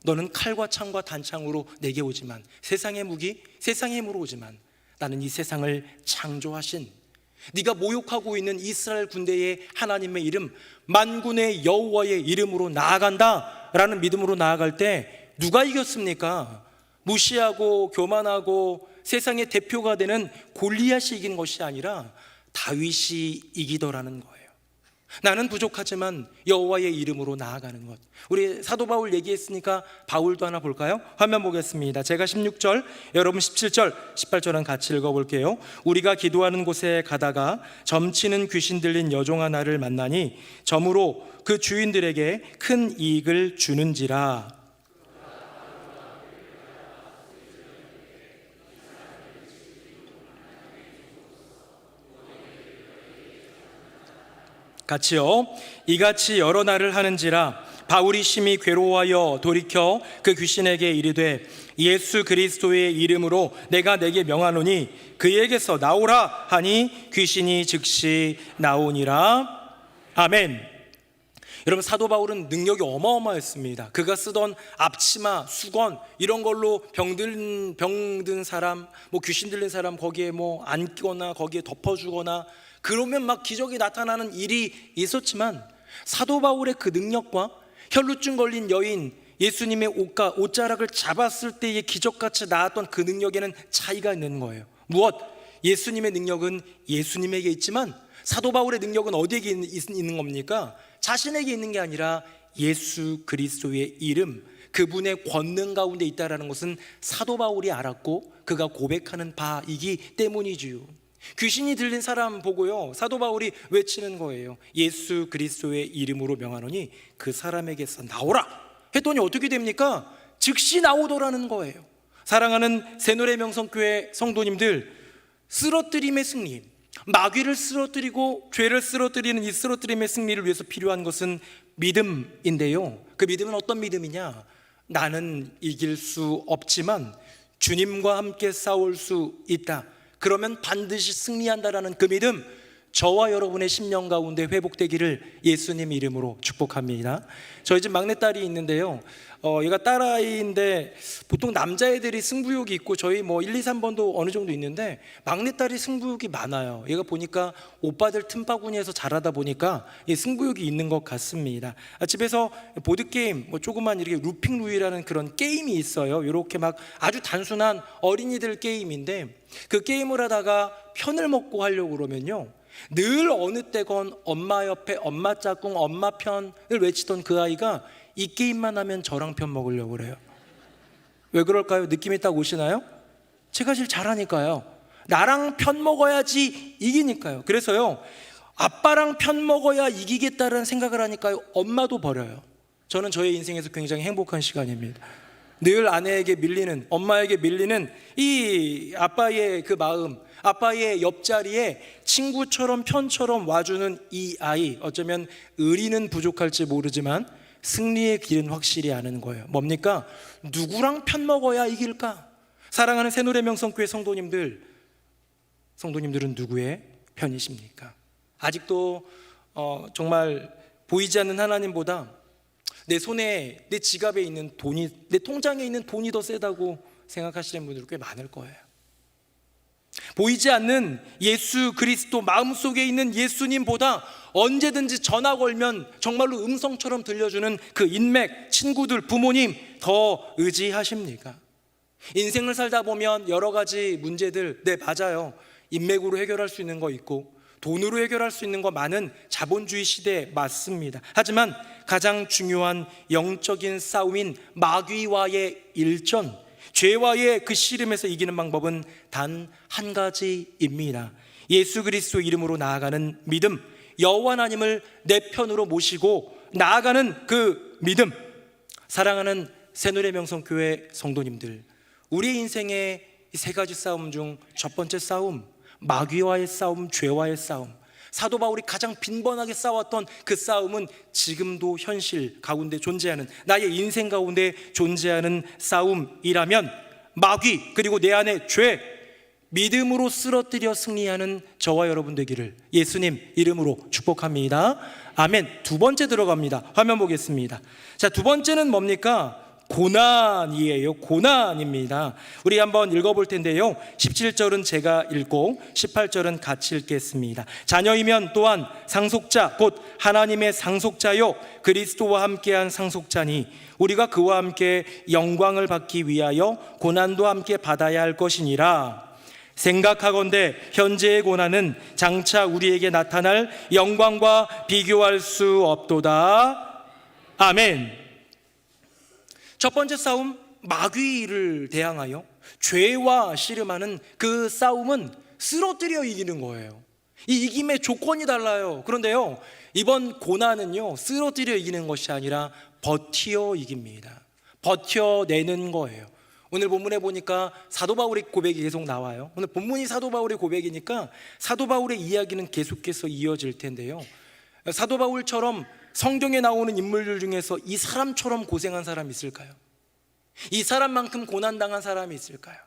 너는 칼과 창과 단창으로 내게 오지만, 세상의 무기, 세상의 힘으로 오지만 나는 이 세상을 창조하신, 네가 모욕하고 있는 이스라엘 군대의 하나님의 이름, 만군의 여호와의 이름으로 나아간다 라는 믿음으로 나아갈 때 누가 이겼습니까? 무시하고 교만하고 세상의 대표가 되는 골리앗이 이긴 것이 아니라 다윗이 이기더라는 거예요. 나는 부족하지만 여호와의 이름으로 나아가는 것. 우리 사도 바울 얘기했으니까 바울도 하나 볼까요? 화면 보겠습니다. 제가 16절, 여러분 17절, 18절은 같이 읽어볼게요. 우리가 기도하는 곳에 가다가 점치는 귀신 들린 여종 하나를 만나니 점으로 그 주인들에게 큰 이익을 주는지라. 같이요. 이같이 여러 날을 하는지라 바울이 심히 괴로워하여 돌이켜 그 귀신에게 이르되 예수 그리스도의 이름으로 내가 내게 명하노니 그에게서 나오라 하니 귀신이 즉시 나오니라. 아멘. 여러분, 사도 바울은 능력이 어마어마했습니다. 그가 쓰던 앞치마, 수건 이런 걸로 병든 사람, 귀신 들린 사람 거기에 안거나 거기에 덮어주거나 그러면 막 기적이 나타나는 일이 있었지만, 사도 바울의 그 능력과 혈루증 걸린 여인 예수님의 옷자락을 잡았을 때의 기적같이 나왔던 그 능력에는 차이가 있는 거예요. 무엇? 예수님의 능력은 예수님에게 있지만 사도 바울의 능력은 어디에 있는 겁니까? 자신에게 있는 게 아니라 예수 그리스도의 이름, 그분의 권능 가운데 있다는 것은 사도 바울이 알았고 그가 고백하는 바이기 때문이지요. 귀신이 들린 사람 보고요, 사도 바울이 외치는 거예요. 예수 그리스도의 이름으로 명하노니 그 사람에게서 나오라 했더니 어떻게 됩니까? 즉시 나오더라는 거예요. 사랑하는 새노래명성교회 성도님들, 쓰러뜨림의 승리, 마귀를 쓰러뜨리고 죄를 쓰러뜨리는 이 쓰러뜨림의 승리를 위해서 필요한 것은 믿음인데요, 그 믿음은 어떤 믿음이냐? 나는 이길 수 없지만 주님과 함께 싸울 수 있다, 그러면 반드시 승리한다라는 그 믿음, 저와 여러분의 심령 가운데 회복되기를 예수님 이름으로 축복합니다. 저희 집 막내딸이 있는데요, 얘가 딸아이인데 보통 남자애들이 승부욕이 있고 저희 1, 2, 3번도 어느 정도 있는데 막내딸이 승부욕이 많아요. 얘가 보니까 오빠들 틈바구니에서 자라다 보니까 승부욕이 있는 것 같습니다. 집에서 보드게임, 조그만 이렇게 루핑루이라는 그런 게임이 있어요. 이렇게 막 아주 단순한 어린이들 게임인데, 그 게임을 하다가 편을 먹고 하려고 그러면요, 늘 어느 때건 엄마 옆에 엄마 짝꿍 엄마 편을 외치던 그 아이가 이 게임만 하면 저랑 편 먹으려고 그래요. 왜 그럴까요? 느낌이 딱 오시나요? 제가 제일 잘하니까요. 나랑 편 먹어야지 이기니까요. 그래서요, 아빠랑 편 먹어야 이기겠다는 생각을 하니까요, 엄마도 버려요. 저는 저의 인생에서 굉장히 행복한 시간입니다. 늘 아내에게 밀리는, 엄마에게 밀리는 이 아빠의 그 마음, 아빠의 옆자리에 친구처럼 편처럼 와주는 이 아이, 어쩌면 의리는 부족할지 모르지만 승리의 길은 확실히 아는 거예요. 뭡니까? 누구랑 편 먹어야 이길까? 사랑하는 새노래명성교회 성도님들, 성도님들은 누구의 편이십니까? 아직도 정말 보이지 않는 하나님보다 내 손에, 내 지갑에 있는 돈이, 내 통장에 있는 돈이 더 세다고 생각하시는 분들 꽤 많을 거예요. 보이지 않는 예수 그리스도, 마음속에 있는 예수님보다 언제든지 전화 걸면 정말로 음성처럼 들려주는 그 인맥, 친구들, 부모님 더 의지하십니까? 인생을 살다 보면 여러 가지 문제들, 네 맞아요, 인맥으로 해결할 수 있는 거 있고 돈으로 해결할 수 있는 거 많은 자본주의 시대 맞습니다. 하지만 가장 중요한 영적인 싸움인 마귀와의 일전, 죄와의 그 씨름에서 이기는 방법은 단 한 가지입니다. 예수 그리스도 이름으로 나아가는 믿음, 여호와 하나님을 내 편으로 모시고 나아가는 그 믿음. 사랑하는 새노래명성교회 성도님들, 우리의 인생의 이 세 가지 싸움 중 첫 번째 싸움, 마귀와의 싸움, 죄와의 싸움, 사도 바울이 가장 빈번하게 싸웠던 그 싸움은 지금도 현실 가운데 존재하는, 나의 인생 가운데 존재하는 싸움이라면 마귀 그리고 내 안의 죄, 믿음으로 쓰러뜨려 승리하는 저와 여러분 되기를 예수님 이름으로 축복합니다. 아멘. 두 번째 들어갑니다. 화면 보겠습니다. 자, 두 번째는 뭡니까? 고난이에요. 고난입니다. 우리 한번 읽어볼 텐데요, 17절은 제가 읽고 18절은 같이 읽겠습니다. 자녀이면 또한 상속자 곧 하나님의 상속자요 그리스도와 함께한 상속자니 우리가 그와 함께 영광을 받기 위하여 고난도 함께 받아야 할 것이니라. 생각하건대 현재의 고난은 장차 우리에게 나타날 영광과 비교할 수 없도다. 아멘. 첫 번째 싸움, 마귀를 대항하여 죄와 씨름하는 그 싸움은 쓰러뜨려 이기는 거예요. 이 이김의 조건이 달라요. 그런데요, 이번 고난은요, 쓰러뜨려 이기는 것이 아니라 버티어 이깁니다. 버텨내는 거예요. 오늘 본문에 보니까 사도 바울의 고백이 계속 나와요. 오늘 본문이 사도 바울의 고백이니까 사도 바울의 이야기는 계속해서 이어질 텐데요, 사도 바울처럼 성경에 나오는 인물들 중에서 이 사람처럼 고생한 사람이 있을까요? 이 사람만큼 고난당한 사람이 있을까요?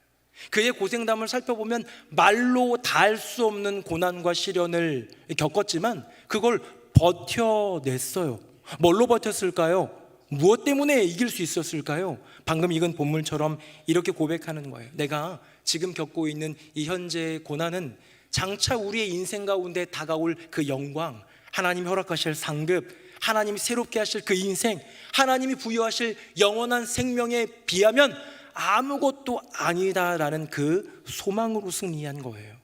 그의 고생담을 살펴보면 말로 다 할 수 없는 고난과 시련을 겪었지만 그걸 버텨냈어요. 뭘로 버텼을까요? 무엇 때문에 이길 수 있었을까요? 방금 읽은 본문처럼 이렇게 고백하는 거예요. 내가 지금 겪고 있는 이 현재의 고난은 장차 우리의 인생 가운데 다가올 그 영광, 하나님이 허락하실 상급, 하나님이 새롭게 하실 그 인생, 하나님이 부여하실 영원한 생명에 비하면 아무것도 아니다라는 그 소망으로 승리한 거예요.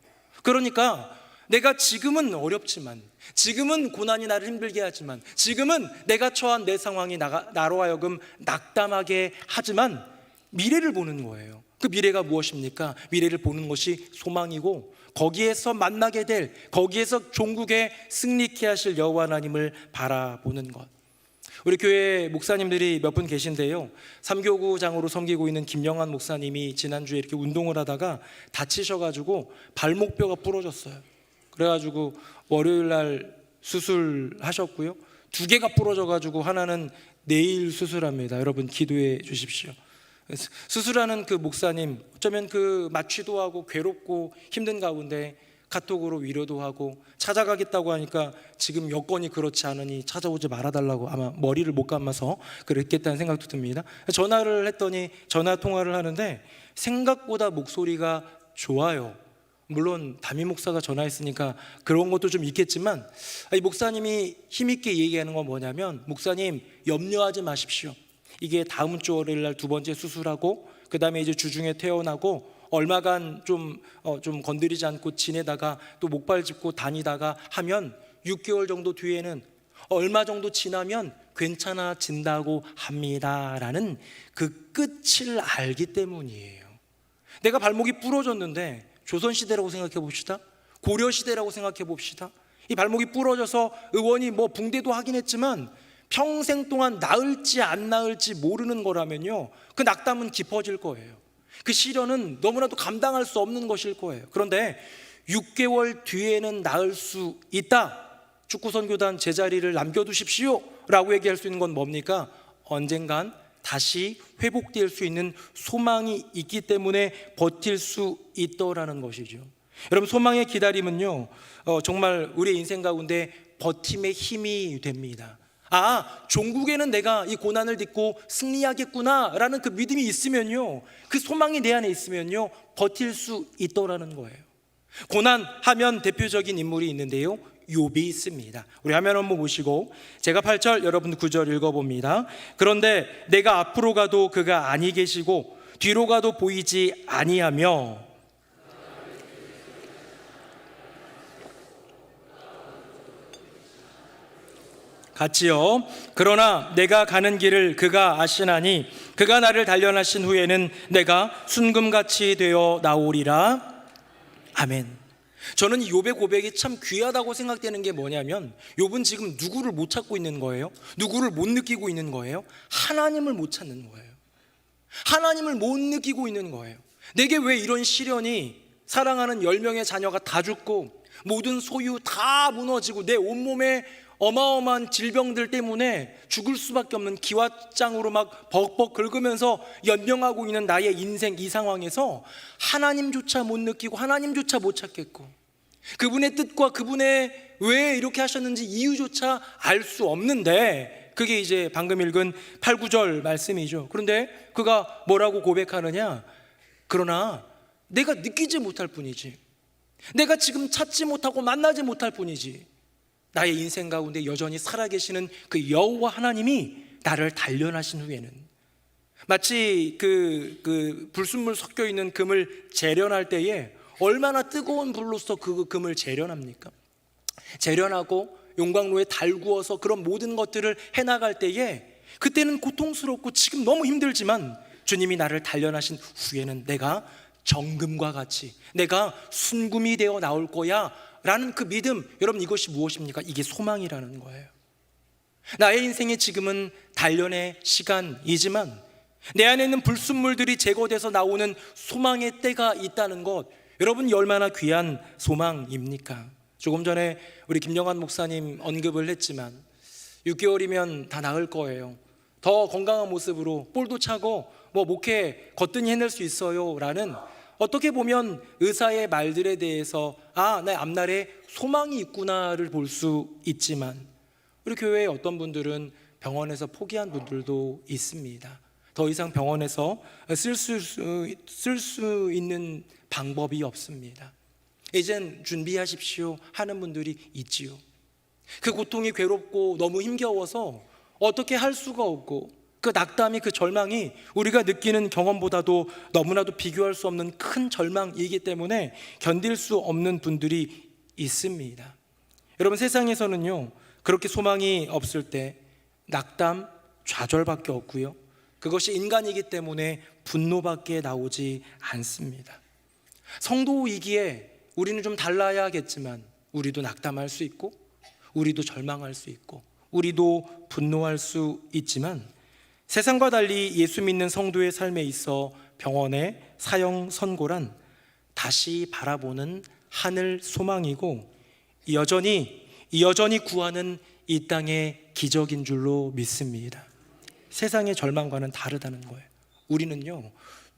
그러니까 내가 지금은 어렵지만, 지금은 고난이 나를 힘들게 하지만, 지금은 내가 처한 내 상황이 나로 하여금 낙담하게 하지만 미래를 보는 거예요. 그 미래가 무엇입니까? 미래를 보는 것이 소망이고, 거기에서 만나게 될, 거기에서 종국에 승리케 하실 여호와 하나님을 바라보는 것. 우리 교회 목사님들이 몇 분 계신데요, 삼교구장으로 섬기고 있는 김영환 목사님이 지난주에 이렇게 운동을 하다가 다치셔가지고 발목뼈가 부러졌어요. 그래가지고 월요일날 수술하셨고요, 2개가 부러져가지고 하나는 내일 수술합니다. 여러분 기도해 주십시오. 수술하는 그 목사님, 어쩌면 그 마취도 하고 괴롭고 힘든 가운데 카톡으로 위로도 하고, 찾아가겠다고 하니까 지금 여건이 그렇지 않으니 찾아오지 말아달라고 아마 머리를 못 감아서 그랬겠다는 생각도 듭니다. 전화를 했더니, 전화 통화를 하는데 생각보다 목소리가 좋아요. 물론 담임 목사가 전화했으니까 그런 것도 좀 있겠지만, 이 목사님이 힘있게 얘기하는 건 뭐냐면, 목사님 염려하지 마십시오. 이게 다음 주 월요일 날 2번째 수술하고 그 다음에 이제 주중에 퇴원하고 얼마간 좀 건드리지 않고 지내다가 또 목발 짚고 다니다가 하면 6개월 정도 뒤에는 얼마 정도 지나면 괜찮아진다고 합니다라는 그 끝을 알기 때문이에요. 내가 발목이 부러졌는데 조선시대라고 생각해 봅시다. 고려시대라고 생각해 봅시다. 이 발목이 부러져서 의원이 뭐 붕대도 하긴 했지만 평생 동안 나을지 안 나을지 모르는 거라면요, 그 낙담은 깊어질 거예요. 그 시련은 너무나도 감당할 수 없는 것일 거예요. 그런데 6개월 뒤에는 나을 수 있다. 축구선교단 제자리를 남겨두십시오 라고 얘기할 수 있는 건 뭡니까? 언젠간 다시 회복될 수 있는 소망이 있기 때문에 버틸 수 있더라는 것이죠. 여러분, 소망의 기다림은요, 정말 우리의 인생 가운데 버팀의 힘이 됩니다. 종국에는 내가 이 고난을 딛고 승리하겠구나 라는 그 믿음이 있으면요, 그 소망이 내 안에 있으면요, 버틸 수 있더라는 거예요. 고난하면 대표적인 인물이 있는데요, 욥이 있습니다. 우리 화면 한번 보시고 제가 8절, 여러분 9절 읽어봅니다. 그런데 내가 앞으로 가도 그가 아니 계시고 뒤로 가도 보이지 아니하며, 같이요. 그러나 내가 가는 길을 그가 아시나니 그가 나를 단련하신 후에는 내가 순금같이 되어 나오리라. 아멘. 저는 이 욥의 고백이 참 귀하다고 생각되는 게 뭐냐면, 욥은 지금 누구를 못 찾고 있는 거예요? 누구를 못 느끼고 있는 거예요? 하나님을 못 찾는 거예요. 하나님을 못 느끼고 있는 거예요. 내게 왜 이런 시련이, 사랑하는 10명의 자녀가 다 죽고 모든 소유 다 무너지고 내 온몸에 어마어마한 질병들 때문에 죽을 수밖에 없는 기왓장으로 막 벅벅 긁으면서 연명하고 있는 나의 인생, 이 상황에서 하나님조차 못 느끼고 하나님조차 못 찾겠고, 그분의 뜻과 그분의 왜 이렇게 하셨는지 이유조차 알 수 없는데, 그게 이제 방금 읽은 8, 9절 말씀이죠. 그런데 그가 뭐라고 고백하느냐? 그러나 내가 느끼지 못할 뿐이지, 내가 지금 찾지 못하고 만나지 못할 뿐이지, 나의 인생 가운데 여전히 살아계시는 그 여호와 하나님이 나를 단련하신 후에는, 마치 그 불순물 섞여 있는 금을 재련할 때에 얼마나 뜨거운 불로서 그 금을 재련합니까? 재련하고 용광로에 달구어서 그런 모든 것들을 해나갈 때에 그때는 고통스럽고 지금 너무 힘들지만 주님이 나를 단련하신 후에는 내가 정금과 같이 내가 순금이 되어 나올 거야 라는 그 믿음, 여러분 이것이 무엇입니까? 이게 소망이라는 거예요. 나의 인생의 지금은 단련의 시간이지만 내 안에 있는 불순물들이 제거돼서 나오는 소망의 때가 있다는 것, 여러분이 얼마나 귀한 소망입니까? 조금 전에 우리 김영환 목사님 언급을 했지만 6개월이면 다 나을 거예요. 더 건강한 모습으로 볼도 차고 목회 거뜬히 해낼 수 있어요 라는, 어떻게 보면 의사의 말들에 대해서 내 앞날에 소망이 있구나를 볼 수 있지만 우리 교회에 어떤 분들은 병원에서 포기한 분들도 있습니다. 더 이상 병원에서 쓸 수 있는 방법이 없습니다. 이젠 준비하십시오 하는 분들이 있지요. 그 고통이 괴롭고 너무 힘겨워서 어떻게 할 수가 없고 그 낙담이, 그 절망이 우리가 느끼는 경험보다도 너무나도 비교할 수 없는 큰 절망이기 때문에 견딜 수 없는 분들이 있습니다. 여러분, 세상에서는요 그렇게 소망이 없을 때 낙담, 좌절밖에 없고요, 그것이 인간이기 때문에 분노밖에 나오지 않습니다. 성도이기에 우리는 좀 달라야겠지만 우리도 낙담할 수 있고 우리도 절망할 수 있고 우리도 분노할 수 있지만 세상과 달리 예수 믿는 성도의 삶에 있어 병원의 사형 선고란 다시 바라보는 하늘 소망이고 여전히 구하는 이 땅의 기적인 줄로 믿습니다. 세상의 절망과는 다르다는 거예요. 우리는요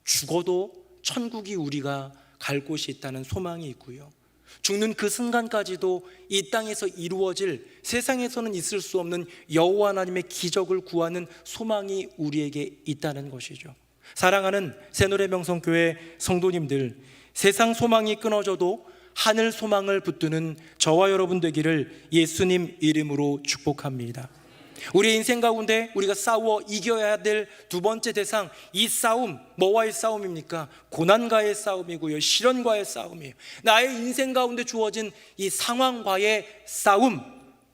죽어도 천국이 우리가 갈 곳이 있다는 소망이 있고요, 죽는 그 순간까지도 이 땅에서 이루어질, 세상에서는 있을 수 없는 여호와 하나님의 기적을 구하는 소망이 우리에게 있다는 것이죠. 사랑하는 새노래명성교회 성도님들, 세상 소망이 끊어져도 하늘 소망을 붙드는 저와 여러분 되기를 예수님 이름으로 축복합니다. 우리의 인생 가운데 우리가 싸워 이겨야 될 두 번째 대상, 이 싸움 뭐와의 싸움입니까? 고난과의 싸움이고요, 시련과의 싸움이에요. 나의 인생 가운데 주어진 이 상황과의 싸움,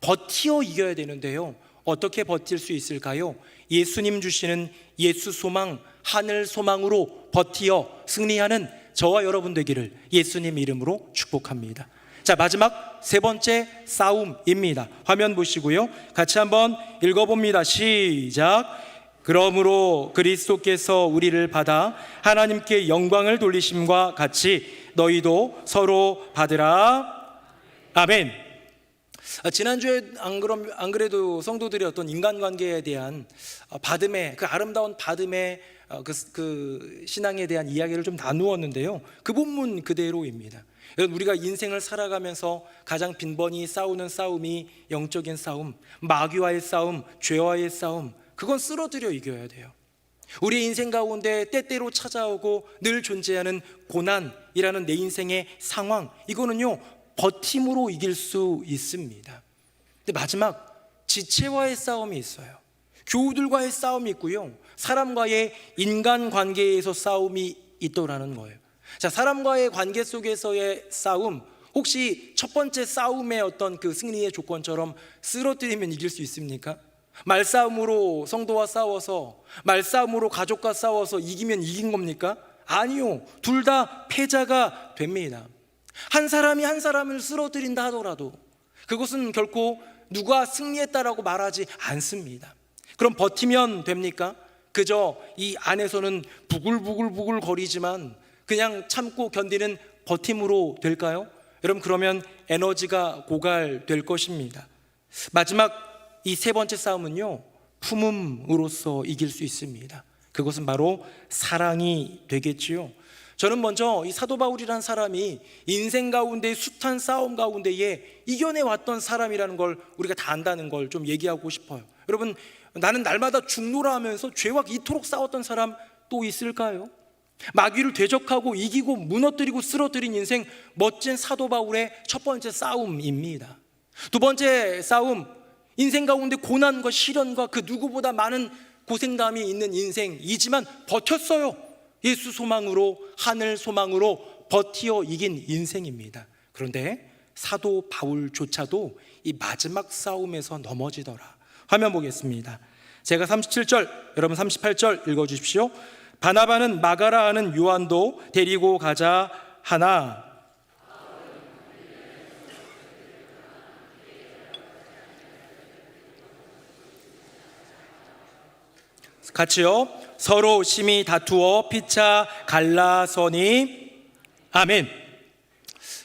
버티어 이겨야 되는데요, 어떻게 버틸 수 있을까요? 예수님 주시는 예수 소망, 하늘 소망으로 버티어 승리하는 저와 여러분 되기를 예수님 이름으로 축복합니다. 자, 마지막 세 번째 싸움입니다. 화면 보시고요, 같이 한번 읽어봅니다. 시작. 그러므로 그리스도께서 우리를 받아 하나님께 영광을 돌리심과 같이 너희도 서로 받으라. 아멘. 지난주에 안 그래도 성도들이 어떤 인간관계에 대한 받음의, 그 아름다운 받음의 그 신앙에 대한 이야기를 좀 나누었는데요, 그 본문 그대로입니다. 여러분, 우리가 인생을 살아가면서 가장 빈번히 싸우는 싸움이 영적인 싸움, 마귀와의 싸움, 죄와의 싸움, 그건 쓰러뜨려 이겨야 돼요. 우리의 인생 가운데 때때로 찾아오고 늘 존재하는 고난이라는 내 인생의 상황, 이거는요 버팀으로 이길 수 있습니다. 근데 마지막 지체와의 싸움이 있어요. 교우들과의 싸움이 있고요, 사람과의 인간관계에서 싸움이 있더라는 거예요. 자, 사람과의 관계 속에서의 싸움, 혹시 첫 번째 싸움의 어떤 그 승리의 조건처럼 쓰러뜨리면 이길 수 있습니까? 말싸움으로 성도와 싸워서, 말싸움으로 가족과 싸워서 이기면 이긴 겁니까? 아니요, 둘 다 패자가 됩니다. 한 사람이 한 사람을 쓰러뜨린다 하더라도 그것은 결코 누가 승리했다라고 말하지 않습니다. 그럼 버티면 됩니까? 그저 이 안에서는 부글부글 거리지만 그냥 참고 견디는 버팀으로 될까요? 여러분, 그러면 에너지가 고갈될 것입니다. 마지막 이 세 번째 싸움은요, 품음으로써 이길 수 있습니다. 그것은 바로 사랑이 되겠지요. 저는 먼저 이 사도 바울이라는 사람이 인생 가운데 숱한 싸움 가운데에 이겨내왔던 사람이라는 걸 우리가 다 안다는 걸 좀 얘기하고 싶어요. 여러분, 나는 날마다 죽노라 하면서 죄와 이토록 싸웠던 사람 또 있을까요? 마귀를 대적하고 이기고 무너뜨리고 쓰러뜨린 인생, 멋진 사도 바울의 첫 번째 싸움입니다. 두 번째 싸움, 인생 가운데 고난과 시련과 그 누구보다 많은 고생담이 있는 인생이지만 버텼어요. 예수 소망으로, 하늘 소망으로 버티어 이긴 인생입니다. 그런데 사도 바울조차도 이 마지막 싸움에서 넘어지더라. 화면 보겠습니다. 제가 37절, 여러분 38절 읽어주십시오. 바나바는 마가라 하는 요한도 데리고 가자 하나. 같이요. 서로 심히 다투어 피차 갈라서니. 아멘.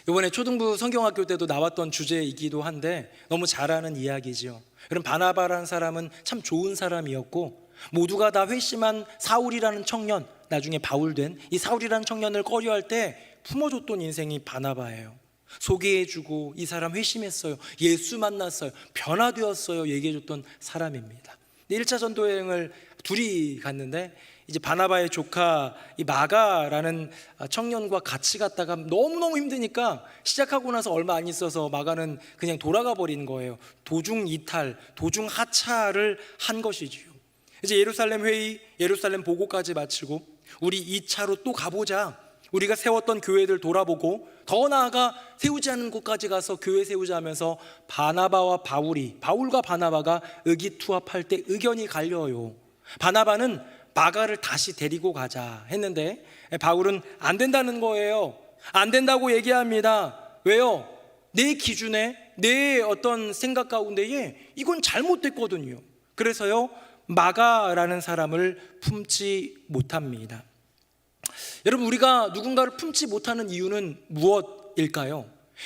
이번에 초등부 성경학교 때도 나왔던 주제이기도 한데 너무 잘 아는 이야기죠. 그럼 바나바라는 사람은 참 좋은 사람이었고, 모두가 다 회심한 사울이라는 청년, 나중에 바울된 이 사울이라는 청년을 꺼려할 때 품어줬던 인생이 바나바예요. 소개해주고 이 사람 회심했어요, 예수 만났어요, 변화되었어요 얘기해줬던 사람입니다. 1차 전도 여행을 둘이 갔는데 이제 바나바의 조카 이 마가라는 청년과 같이 갔다가 너무너무 힘드니까 시작하고 나서 얼마 안 있어서 마가는 그냥 돌아가 버린 거예요. 도중 이탈, 도중 하차를 한 것이지요. 이제 예루살렘 회의, 예루살렘 보고까지 마치고 우리 2차로 또 가보자. 우리가 세웠던 교회들 돌아보고 더 나아가 세우지 않은 곳까지 가서 교회 세우자 하면서 바나바와 바울이, 바울과 바나바가 의기투합할 때 의견이 갈려요. 바나바는 마가를 다시 데리고 가자 했는데 바울은 안 된다는 거예요. 안 된다고 얘기합니다. 왜요? 내 기준에, 내 어떤 생각 가운데에 이건 잘못됐거든요. 그래서요, 마가라는 사람을 품지 못합니다. 여러분, 우리가 누군가를 품지 못하는 이유는 무엇일까요?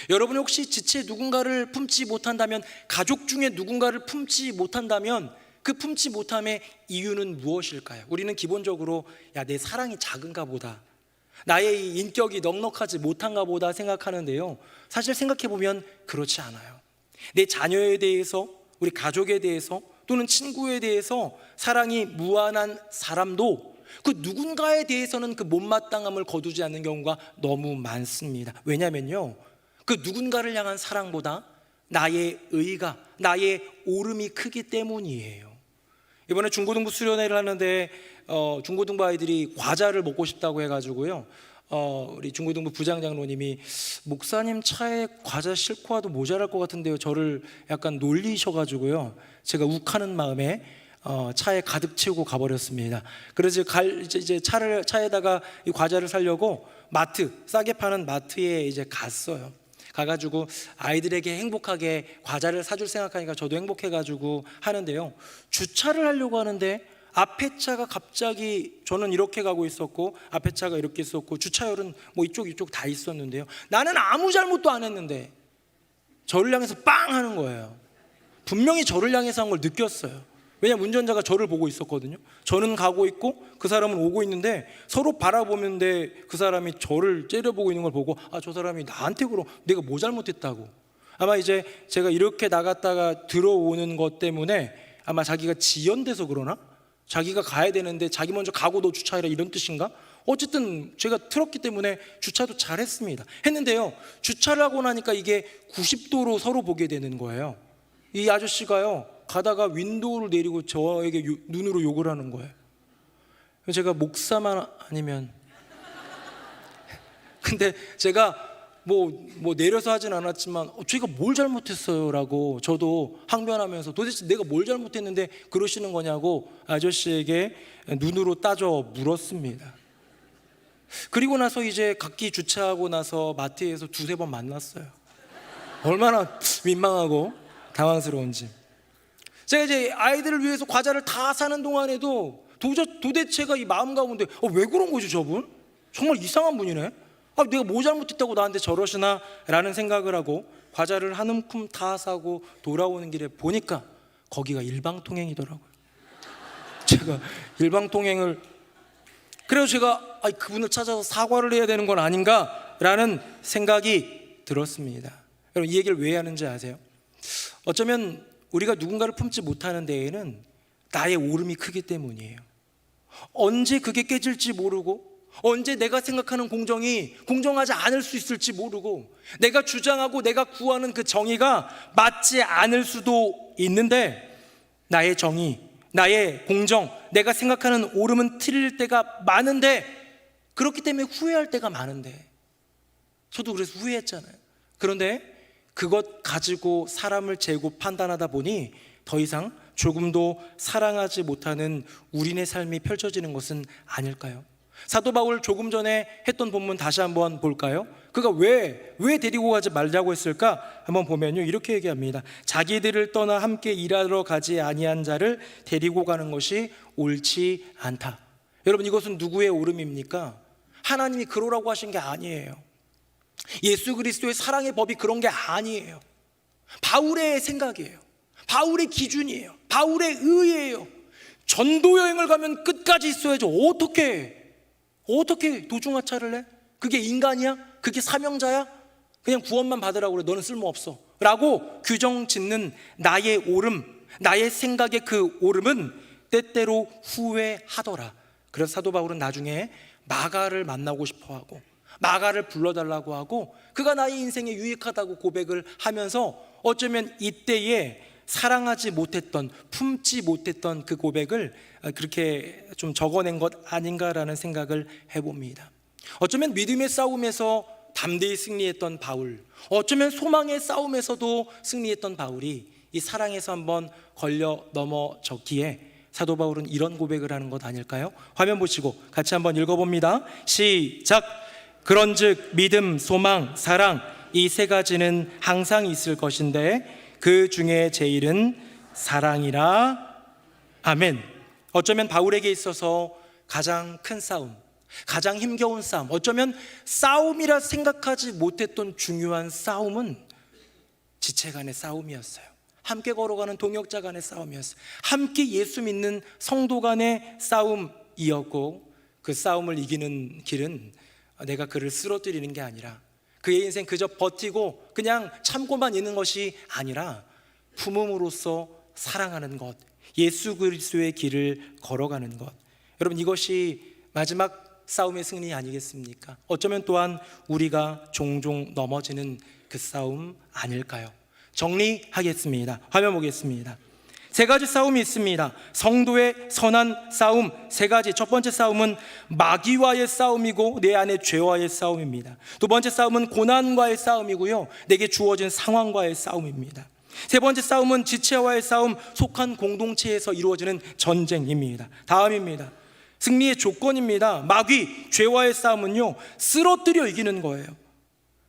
여러분이 혹시 지체 누군가를 품지 못한다면, 가족 중에 누군가를 품지 못한다면 그 품지 못함의 이유는 무엇일까요? 우리는 기본적으로 내 사랑이 작은가 보다, 나의 인격이 넉넉하지 못한가 보다 생각하는데요, 사실 생각해보면 그렇지 않아요. 내 자녀에 대해서, 우리 가족에 대해서, 또는 친구에 대해서 사랑이 무한한 사람도 그 누군가에 대해서는 그 못마땅함을 거두지 않는 경우가 너무 많습니다. 왜냐면요, 그 누군가를 향한 사랑보다 나의 의가, 나의 오름이 크기 때문이에요. 이번에 중고등부 수련회를 하는데 중고등부 아이들이 과자를 먹고 싶다고 해가지고요, 우리 중고등부 부장장로님이 목사님 차에 과자 싣고 와도 모자랄 것 같은데요, 저를 약간 놀리셔가지고요, 제가 욱하는 마음에 차에 가득 채우고 가버렸습니다. 그래서 이제 차에다가 이 과자를 사려고 마트, 싸게 파는 마트에 이제 갔어요. 가가지고 아이들에게 행복하게 과자를 사줄 생각하니까 저도 행복해가지고 하는데요, 주차를 하려고 하는데 앞에 차가 갑자기, 저는 이렇게 가고 있었고 앞에 차가 이렇게 있었고 주차열은 뭐 이쪽 다 있었는데요, 나는 아무 잘못도 안 했는데 저를 향해서 빵 하는 거예요. 분명히 저를 향해서 한 걸 느꼈어요. 왜냐면 운전자가 저를 보고 있었거든요. 저는 가고 있고 그 사람은 오고 있는데 서로 바라보는데 그 사람이 저를 째려보고 있는 걸 보고, 저 사람이 나한테 그럼 내가 뭐 잘못했다고, 아마 이제 제가 이렇게 나갔다가 들어오는 것 때문에 아마 자기가 지연돼서 그러나, 자기가 가야 되는데 자기 먼저 가고 너 주차해라 이런 뜻인가? 어쨌든 제가 틀었기 때문에 주차도 잘했습니다. 했는데요, 주차를 하고 나니까 이게 90도로 서로 보게 되는 거예요. 이 아저씨가요, 가다가 윈도우를 내리고 저에게 눈으로 욕을 하는 거예요. 제가 목사만 아니면 근데 제가 뭐 내려서 하진 않았지만 제가 뭘 잘못했어요 라고 저도 항변하면서, 도대체 내가 뭘 잘못했는데 그러시는 거냐고 아저씨에게 눈으로 따져 물었습니다. 그리고 나서 이제 각기 주차하고 나서 마트에서 2-3번 만났어요. 얼마나 민망하고 당황스러운지. 제가 이제 아이들을 위해서 과자를 다 사는 동안에도 도대체가 이 마음 가운데 왜 그런 거지 저분? 정말 이상한 분이네. 내가 뭐 잘못했다고 나한테 저러시나 라는 생각을 하고 과자를 한 움큼 다 사고 돌아오는 길에 보니까 거기가 일방통행이더라고요. 제가 일방통행을, 그래서 제가 그분을 찾아서 사과를 해야 되는 건 아닌가 라는 생각이 들었습니다. 여러분, 이 얘기를 왜 하는지 아세요? 어쩌면 우리가 누군가를 품지 못하는 데에는 나의 오름이 크기 때문이에요. 언제 그게 깨질지 모르고, 언제 내가 생각하는 공정이 공정하지 않을 수 있을지 모르고, 내가 주장하고 내가 구하는 그 정의가 맞지 않을 수도 있는데, 나의 정의, 나의 공정, 내가 생각하는 오름은 틀릴 때가 많은데, 그렇기 때문에 후회할 때가 많은데, 저도 그래서 후회했잖아요. 그런데 그것 가지고 사람을 재고 판단하다 보니 더 이상 조금도 사랑하지 못하는 우리네 삶이 펼쳐지는 것은 아닐까요? 사도 바울 조금 전에 했던 본문 다시 한번 볼까요? 그가 왜 데리고 가지 말자고 했을까? 한번 보면요, 이렇게 얘기합니다. 자기들을 떠나 함께 일하러 가지 아니한 자를 데리고 가는 것이 옳지 않다. 여러분, 이것은 누구의 옳음입니까? 하나님이 그러라고 하신 게 아니에요. 예수 그리스도의 사랑의 법이 그런 게 아니에요. 바울의 생각이에요. 바울의 기준이에요. 바울의 의예요. 전도 여행을 가면 끝까지 있어야죠. 어떻게 도중하차를 해? 그게 인간이야? 그게 사명자야? 그냥 구원만 받으라고 그래. 너는 쓸모없어 라고 규정 짓는 나의 옳음, 나의 생각의 그 옳음은 때때로 후회하더라. 그래서 사도 바울은 나중에 마가를 만나고 싶어하고 마가를 불러달라고 하고 그가 나의 인생에 유익하다고 고백을 하면서 어쩌면 이때에 사랑하지 못했던, 품지 못했던 그 고백을 그렇게 좀 적어낸 것 아닌가라는 생각을 해봅니다. 어쩌면 믿음의 싸움에서 담대히 승리했던 바울, 어쩌면 소망의 싸움에서도 승리했던 바울이 이 사랑에서 한번 걸려 넘어졌기에 사도 바울은 이런 고백을 하는 것 아닐까요? 화면 보시고 같이 한번 읽어봅니다. 시작. 그런즉 믿음, 소망, 사랑 이 세 가지는 항상 있을 것인데 그 중에 제일은 사랑이라. 아멘. 어쩌면 바울에게 있어서 가장 큰 싸움, 가장 힘겨운 싸움, 어쩌면 싸움이라 생각하지 못했던 중요한 싸움은 지체 간의 싸움이었어요. 함께 걸어가는 동역자 간의 싸움이었어요. 함께 예수 믿는 성도 간의 싸움이었고, 그 싸움을 이기는 길은 내가 그를 쓰러뜨리는 게 아니라, 그의 인생 그저 버티고 그냥 참고만 있는 것이 아니라 품음으로써 사랑하는 것, 예수 그리스도의 길을 걸어가는 것. 여러분, 이것이 마지막 싸움의 승리 아니겠습니까? 어쩌면 또한 우리가 종종 넘어지는 그 싸움 아닐까요? 정리하겠습니다. 화면 보겠습니다. 세 가지 싸움이 있습니다. 성도의 선한 싸움 세 가지. 첫 번째 싸움은 마귀와의 싸움이고 내 안의 죄와의 싸움입니다. 두 번째 싸움은 고난과의 싸움이고요, 내게 주어진 상황과의 싸움입니다. 세 번째 싸움은 지체와의 싸움, 속한 공동체에서 이루어지는 전쟁입니다. 다음입니다. 승리의 조건입니다. 마귀, 죄와의 싸움은요, 쓰러뜨려 이기는 거예요.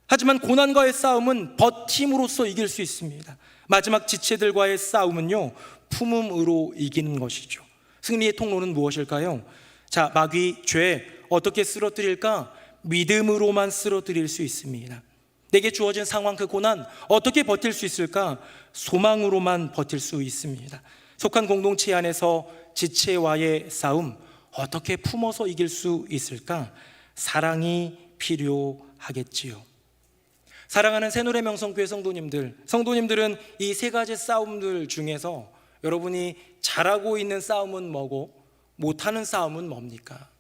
하지만 고난과의 싸움은 버팀으로써 이길 수 있습니다. 마지막 지체들과의 싸움은요, 품음으로 이기는 것이죠. 승리의 통로는 무엇일까요? 자, 마귀, 죄 어떻게 쓰러뜨릴까? 믿음으로만 쓰러뜨릴 수 있습니다. 내게 주어진 상황, 그 고난 어떻게 버틸 수 있을까? 소망으로만 버틸 수 있습니다. 속한 공동체 안에서 지체와의 싸움 어떻게 품어서 이길 수 있을까? 사랑이 필요하겠지요. 사랑하는 새노래 명성교회 성도님들은 이 세 가지 싸움들 중에서 여러분이 잘하고 있는 싸움은 뭐고 못하는 싸움은 뭡니까?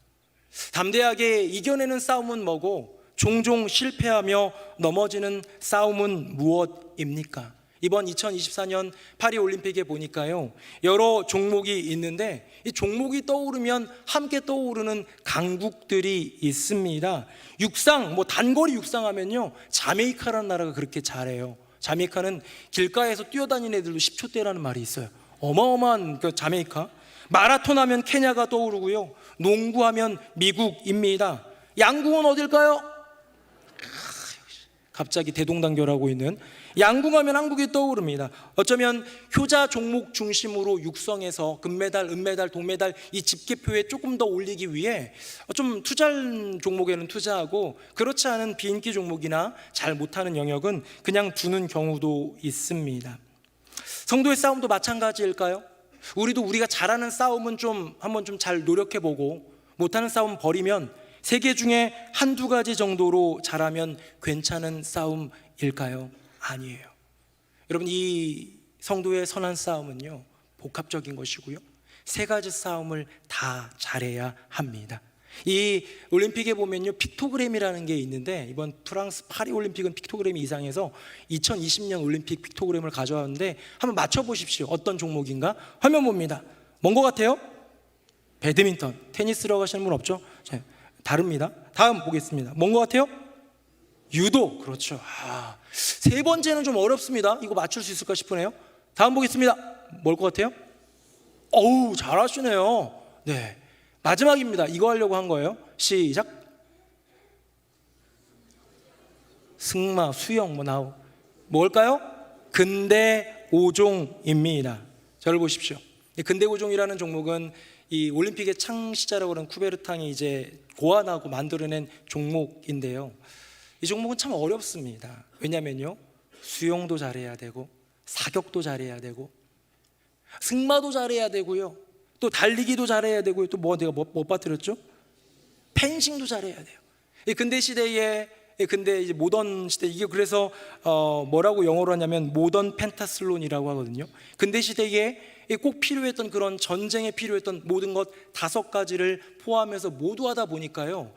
담대하게 이겨내는 싸움은 뭐고 종종 실패하며 넘어지는 싸움은 무엇입니까? 이번 2024년 파리올림픽에 보니까요, 여러 종목이 있는데 이 종목이 떠오르면 함께 떠오르는 강국들이 있습니다. 육상, 단거리 육상 하면요, 자메이카라는 나라가 그렇게 잘해요. 자메이카는 길가에서 뛰어다니는 애들도 10초대라는 말이 있어요. 어마어마한 그 자메이카. 마라톤 하면 케냐가 떠오르고요, 농구하면 미국입니다. 양궁은 어딜까요? 갑자기 대동단결하고 있는 양궁하면 한국이 떠오릅니다. 어쩌면 효자 종목 중심으로 육성해서 금메달, 은메달, 동메달 이 집계표에 조금 더 올리기 위해 좀 투자한 종목에는 투자하고 그렇지 않은 비인기 종목이나 잘 못하는 영역은 그냥 두는 경우도 있습니다. 성도의 싸움도 마찬가지일까요? 우리가 잘하는 싸움은 한번 잘 노력해보고 못하는 싸움 버리면 세 개 중에 한두 가지 정도로 잘하면 괜찮은 싸움일까요? 아니에요. 여러분, 이 성도의 선한 싸움은요, 복합적인 것이고요, 세 가지 싸움을 다 잘해야 합니다. 이 올림픽에 보면요, 픽토그램이라는 게 있는데 이번 프랑스 파리 올림픽은 픽토그램이 이상해서 2020년 올림픽 픽토그램을 가져왔는데 한번 맞춰보십시오. 어떤 종목인가? 화면 봅니다. 뭔 것 같아요? 배드민턴. 테니스라고 하시는 분 없죠? 다릅니다. 다음 보겠습니다. 뭔 것 같아요? 유도. 그렇죠. 세 번째는 좀 어렵습니다. 이거 맞출 수 있을까 싶으네요. 다음 보겠습니다. 뭘 것 같아요? 어우, 잘하시네요. 네, 마지막입니다. 이거 하려고 한 거예요. 시작. 승마, 수영 뭘까요? 근대 5종입니다. 저를 보십시오. 근대 5종이라는 종목은 이 올림픽의 창시자라고 하는 쿠베르탕이 이제 고안하고 만들어낸 종목인데요. 이 종목은 참 어렵습니다. 왜냐면요, 수영도 잘해야 되고, 사격도 잘해야 되고, 승마도 잘해야 되고요, 또 달리기도 잘해야 되고요, 또 내가 못 빠뜨렸죠? 펜싱도 잘해야 돼요. 이 근대 시대에, 근데 이제 모던 시대, 이게 그래서 뭐라고 영어로 하냐면 모던 펜타슬론이라고 하거든요. 근대 시대에 꼭 필요했던 그런 전쟁에 필요했던 모든 것 5가지를 포함해서 모두 하다 보니까요,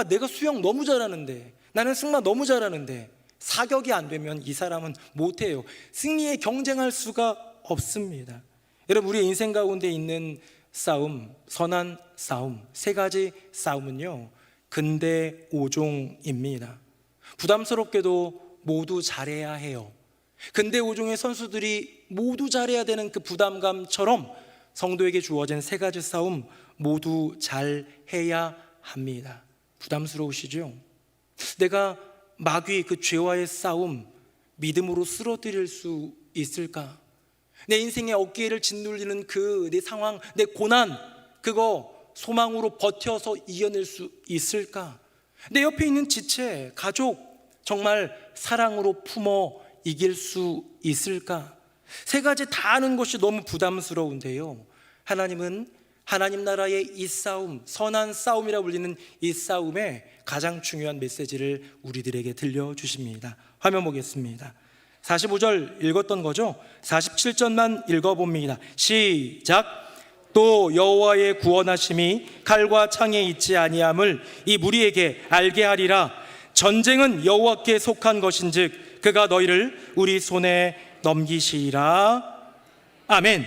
내가 수영 너무 잘하는데, 나는 승마 너무 잘하는데 사격이 안 되면 이 사람은 못해요. 승리에 경쟁할 수가 없습니다. 여러분, 우리의 인생 가운데 있는 싸움, 선한 싸움, 3가지 싸움은요, 근대 5종입니다. 부담스럽게도 모두 잘해야 해요. 근대 5종의 선수들이 모두 잘해야 되는 그 부담감처럼 성도에게 주어진 3가지 싸움 모두 잘해야 합니다. 부담스러우시죠? 내가 마귀, 그 죄와의 싸움 믿음으로 쓰러뜨릴 수 있을까? 내 인생의 어깨를 짓눌리는 그 내 상황, 내 고난, 그거 소망으로 버텨서 이겨낼 수 있을까? 내 옆에 있는 지체, 가족, 정말 사랑으로 품어 이길 수 있을까? 3가지 다 하는 것이 너무 부담스러운데요, 하나님은 하나님 나라의 이 싸움, 선한 싸움이라 불리는 이 싸움에 가장 중요한 메시지를 우리들에게 들려주십니다. 화면 보겠습니다. 45절 읽었던 거죠? 47절만 읽어봅니다. 시작. 또 여호와의 구원하심이 칼과 창에 있지 아니함을 이 무리에게 알게 하리라. 전쟁은 여호와께 속한 것인즉 그가 너희를 우리 손에 넘기시리라. 아멘.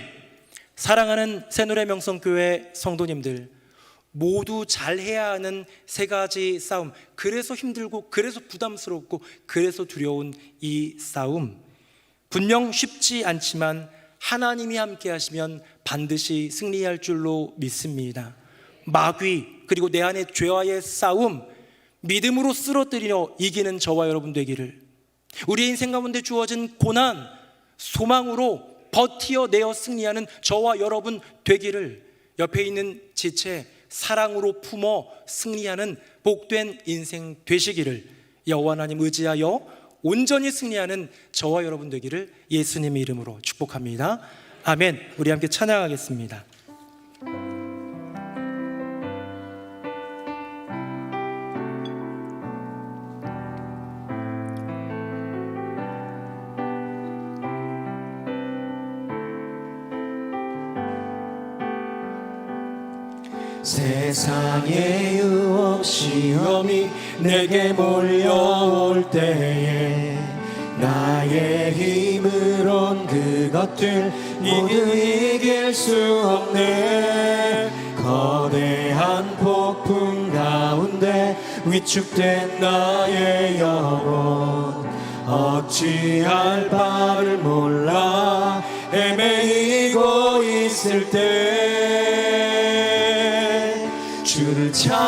사랑하는 새누리명성교회 성도님들, 모두 잘해야 하는 3가지 싸움, 그래서 힘들고, 그래서 부담스럽고, 그래서 두려운 이 싸움, 분명 쉽지 않지만 하나님이 함께 하시면 반드시 승리할 줄로 믿습니다. 마귀, 그리고 내 안의 죄와의 싸움 믿음으로 쓰러뜨리려 이기는 저와 여러분 되기를, 우리의 인생 가운데 주어진 고난 소망으로 버티어내어 승리하는 저와 여러분 되기를, 옆에 있는 지체 사랑으로 품어 승리하는 복된 인생 되시기를 여호와 하나님 의지하여 온전히 승리하는 저와 여러분 되기를 예수님의 이름으로 축복합니다. 아멘. 우리 함께 찬양하겠습니다. 세상의 유혹 시험이 내게 몰려올 때에 나의 힘으론 그것들 모두 이길 수 없네. 거대한 폭풍 가운데 위축된 나의 영혼 어찌할 바를 몰라 헤매이고 있을 때 주를 찬양,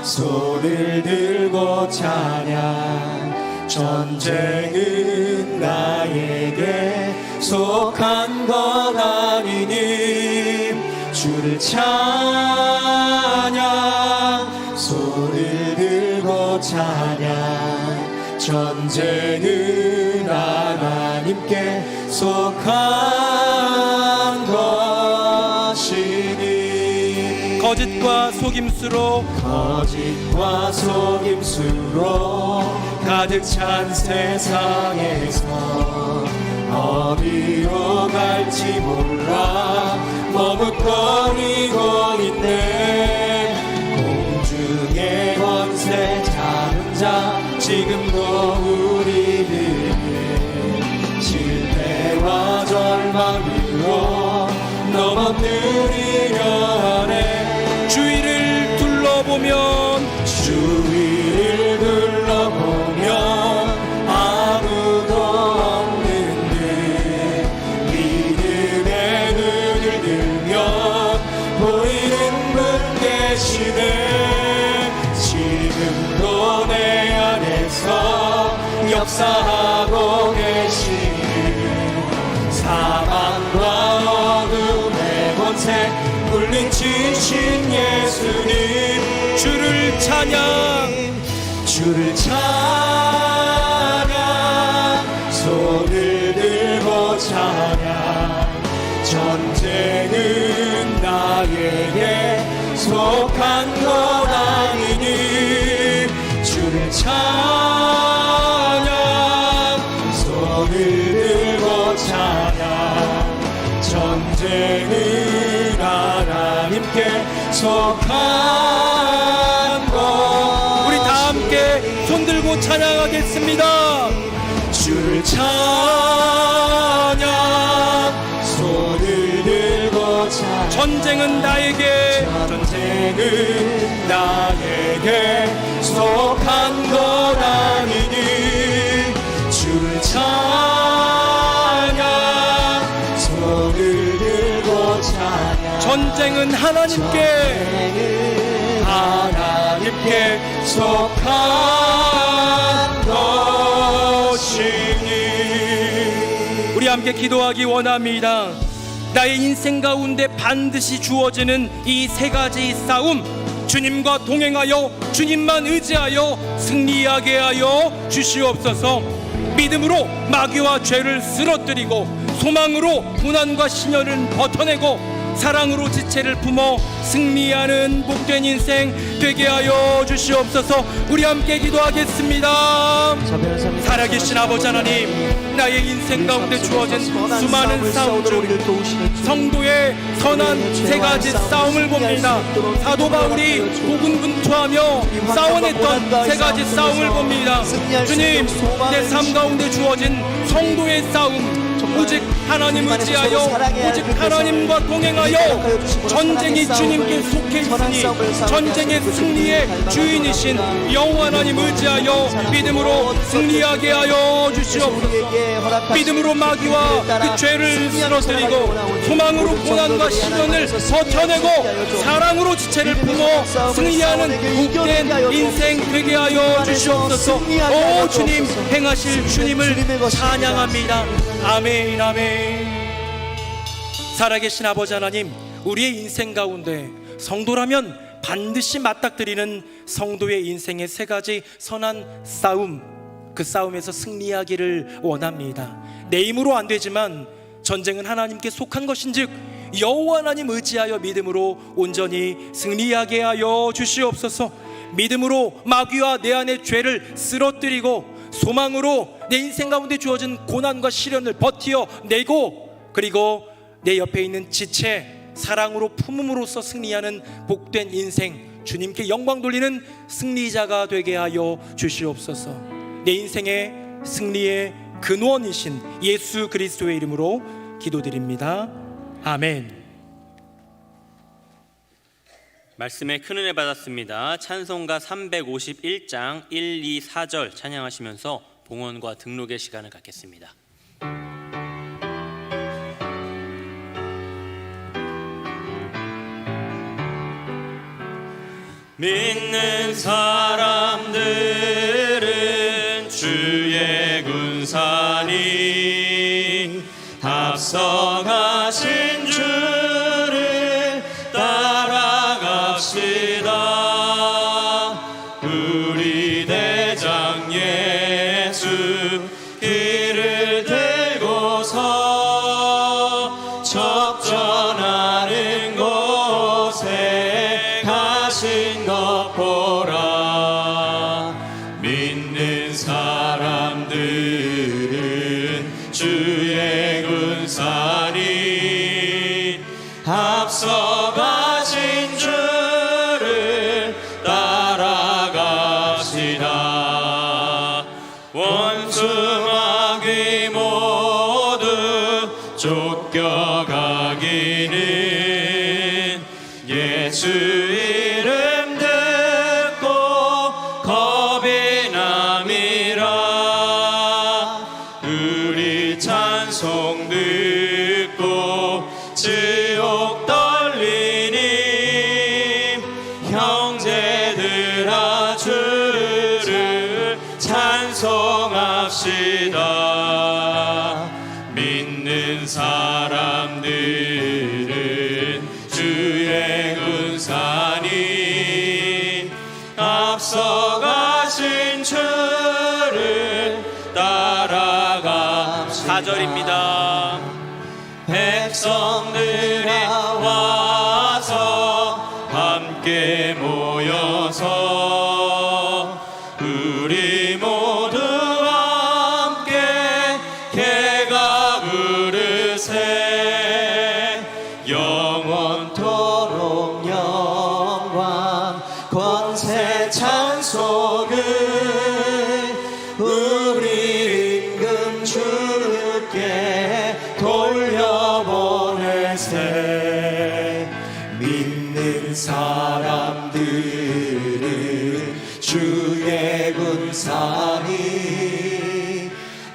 손을 들고 찬양. 전쟁은 나에게 속한 것 아니니 주를 찬양, 손을 들고 찬양. 전쟁은 하나님께 속한 것이니 거짓과 속임수로 가득 찬 세상에서 어디로 갈지 몰라 머뭇거리고 있네. 공중의 권세 잡은 자 지금도 우리들에게 실패와 절망으로 넘어뜨리려 하네. 주위를 둘러보면 주위 계시네. 지금도 내 안에서 역사하고 계시네. 사망과 어둠의 권세 물리치신 예수님, 주를 찬양. 주를 찬양, 손을 들고 찬양. 전쟁은 나에게 속한 것 아니니. 주를 찬양, 손을 들고 찬양. 전쟁은 하나님께 속한 것. 우리 다 함께 손 들고 찬양하겠습니다. 주를 찬양, 손을 들고 찬양. 전쟁은 나에게, 전쟁은 나에게 속한 것 아니니. 주를 찬양, 손을 들고 찬양. 전쟁은 하나님께, 하나님께 속한 것이니. 우리 함께 기도하기 원합니다. 나의 인생 가운데 반드시 주어지는 이 세 가지 싸움, 주님과 동행하여 주님만 의지하여 승리하게 하여 주시옵소서. 믿음으로 마귀와 죄를 쓰러뜨리고, 소망으로 고난과 시련을 버텨내고, 사랑으로 지체를 품어 승리하는 복된 인생 되게 하여 주시옵소서. 우리 함께 기도하겠습니다. 살아계신 아버지 하나님, 나의 인생 가운데 주어진 수많은 싸움 중 성도의 선한 세 가지 싸움을 봅니다. 사도 바울이 고군분투하며 싸워냈던 세 가지 싸움을 봅니다. 주님, 내 삶 가운데 주어진 성도의 싸움, 오직 하나님 의지하여 오직 하나님과 동행하여 전쟁이 주님께 속해 있으니 전쟁의 승리의 주인이신 여호와 하나님 의지하여 믿음으로 승리하게 하여 주시옵소서. 믿음으로 마귀와 그 죄를 쓰러뜨리고, 소망으로 고난과 시련을 버텨내고, 사랑으로 지체를 품어 승리하는 복된 인생 되게 하여 주시옵소서. 오 주님, 행하실 주님을 찬양합니다. 아멘, 아멘. 살아계신 아버지 하나님, 우리의 인생 가운데 성도라면 반드시 맞닥뜨리는 성도의 인생의 세 가지 선한 싸움, 그 싸움에서 승리하기를 원합니다. 내 힘으로 안 되지만 전쟁은 하나님께 속한 것인즉 여호와 하나님 의지하여 믿음으로 온전히 승리하게 하여 주시옵소서. 믿음으로 마귀와 내 안의 죄를 쓰러뜨리고, 소망으로 내 인생 가운데 주어진 고난과 시련을 버텨내고, 그리고 내 옆에 있는 지체, 사랑으로 품음으로써 승리하는 복된 인생, 주님께 영광 돌리는 승리자가 되게 하여 주시옵소서. 내 인생의 승리의 근원이신 예수 그리스도의 이름으로 기도드립니다. 아멘. 말씀에 큰 은혜 받았습니다. 찬송가 351장 1, 2, 4절 찬양하시면서 봉헌과 등록의 시간을 갖겠습니다. 믿는 사람들은 주의 군사니 앞서가신 주를 따라갑시다. 우리 대장 예수 길을 들고서 적전하는 곳에 가신 것 보라. 믿는 사람들은 주의 군사니 앞서가신 주를 따라갑시다. 원수 마귀 모두 쫓겨가기는 예수 이름 듣고 겁이 남이라. 우리 찬송 듣고 지옥 떨리니 형 10절입니다. 백성들이 와서 함께 모여서 우리 모두 함께 개가 부르세 영원토록 영광 권세 찬송을 우리 임금 주께 돌려보내세. 믿는 사람들은 주의 군사니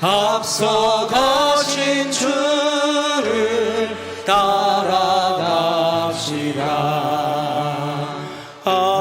앞서가신 주를 따라갑시다. 아멘.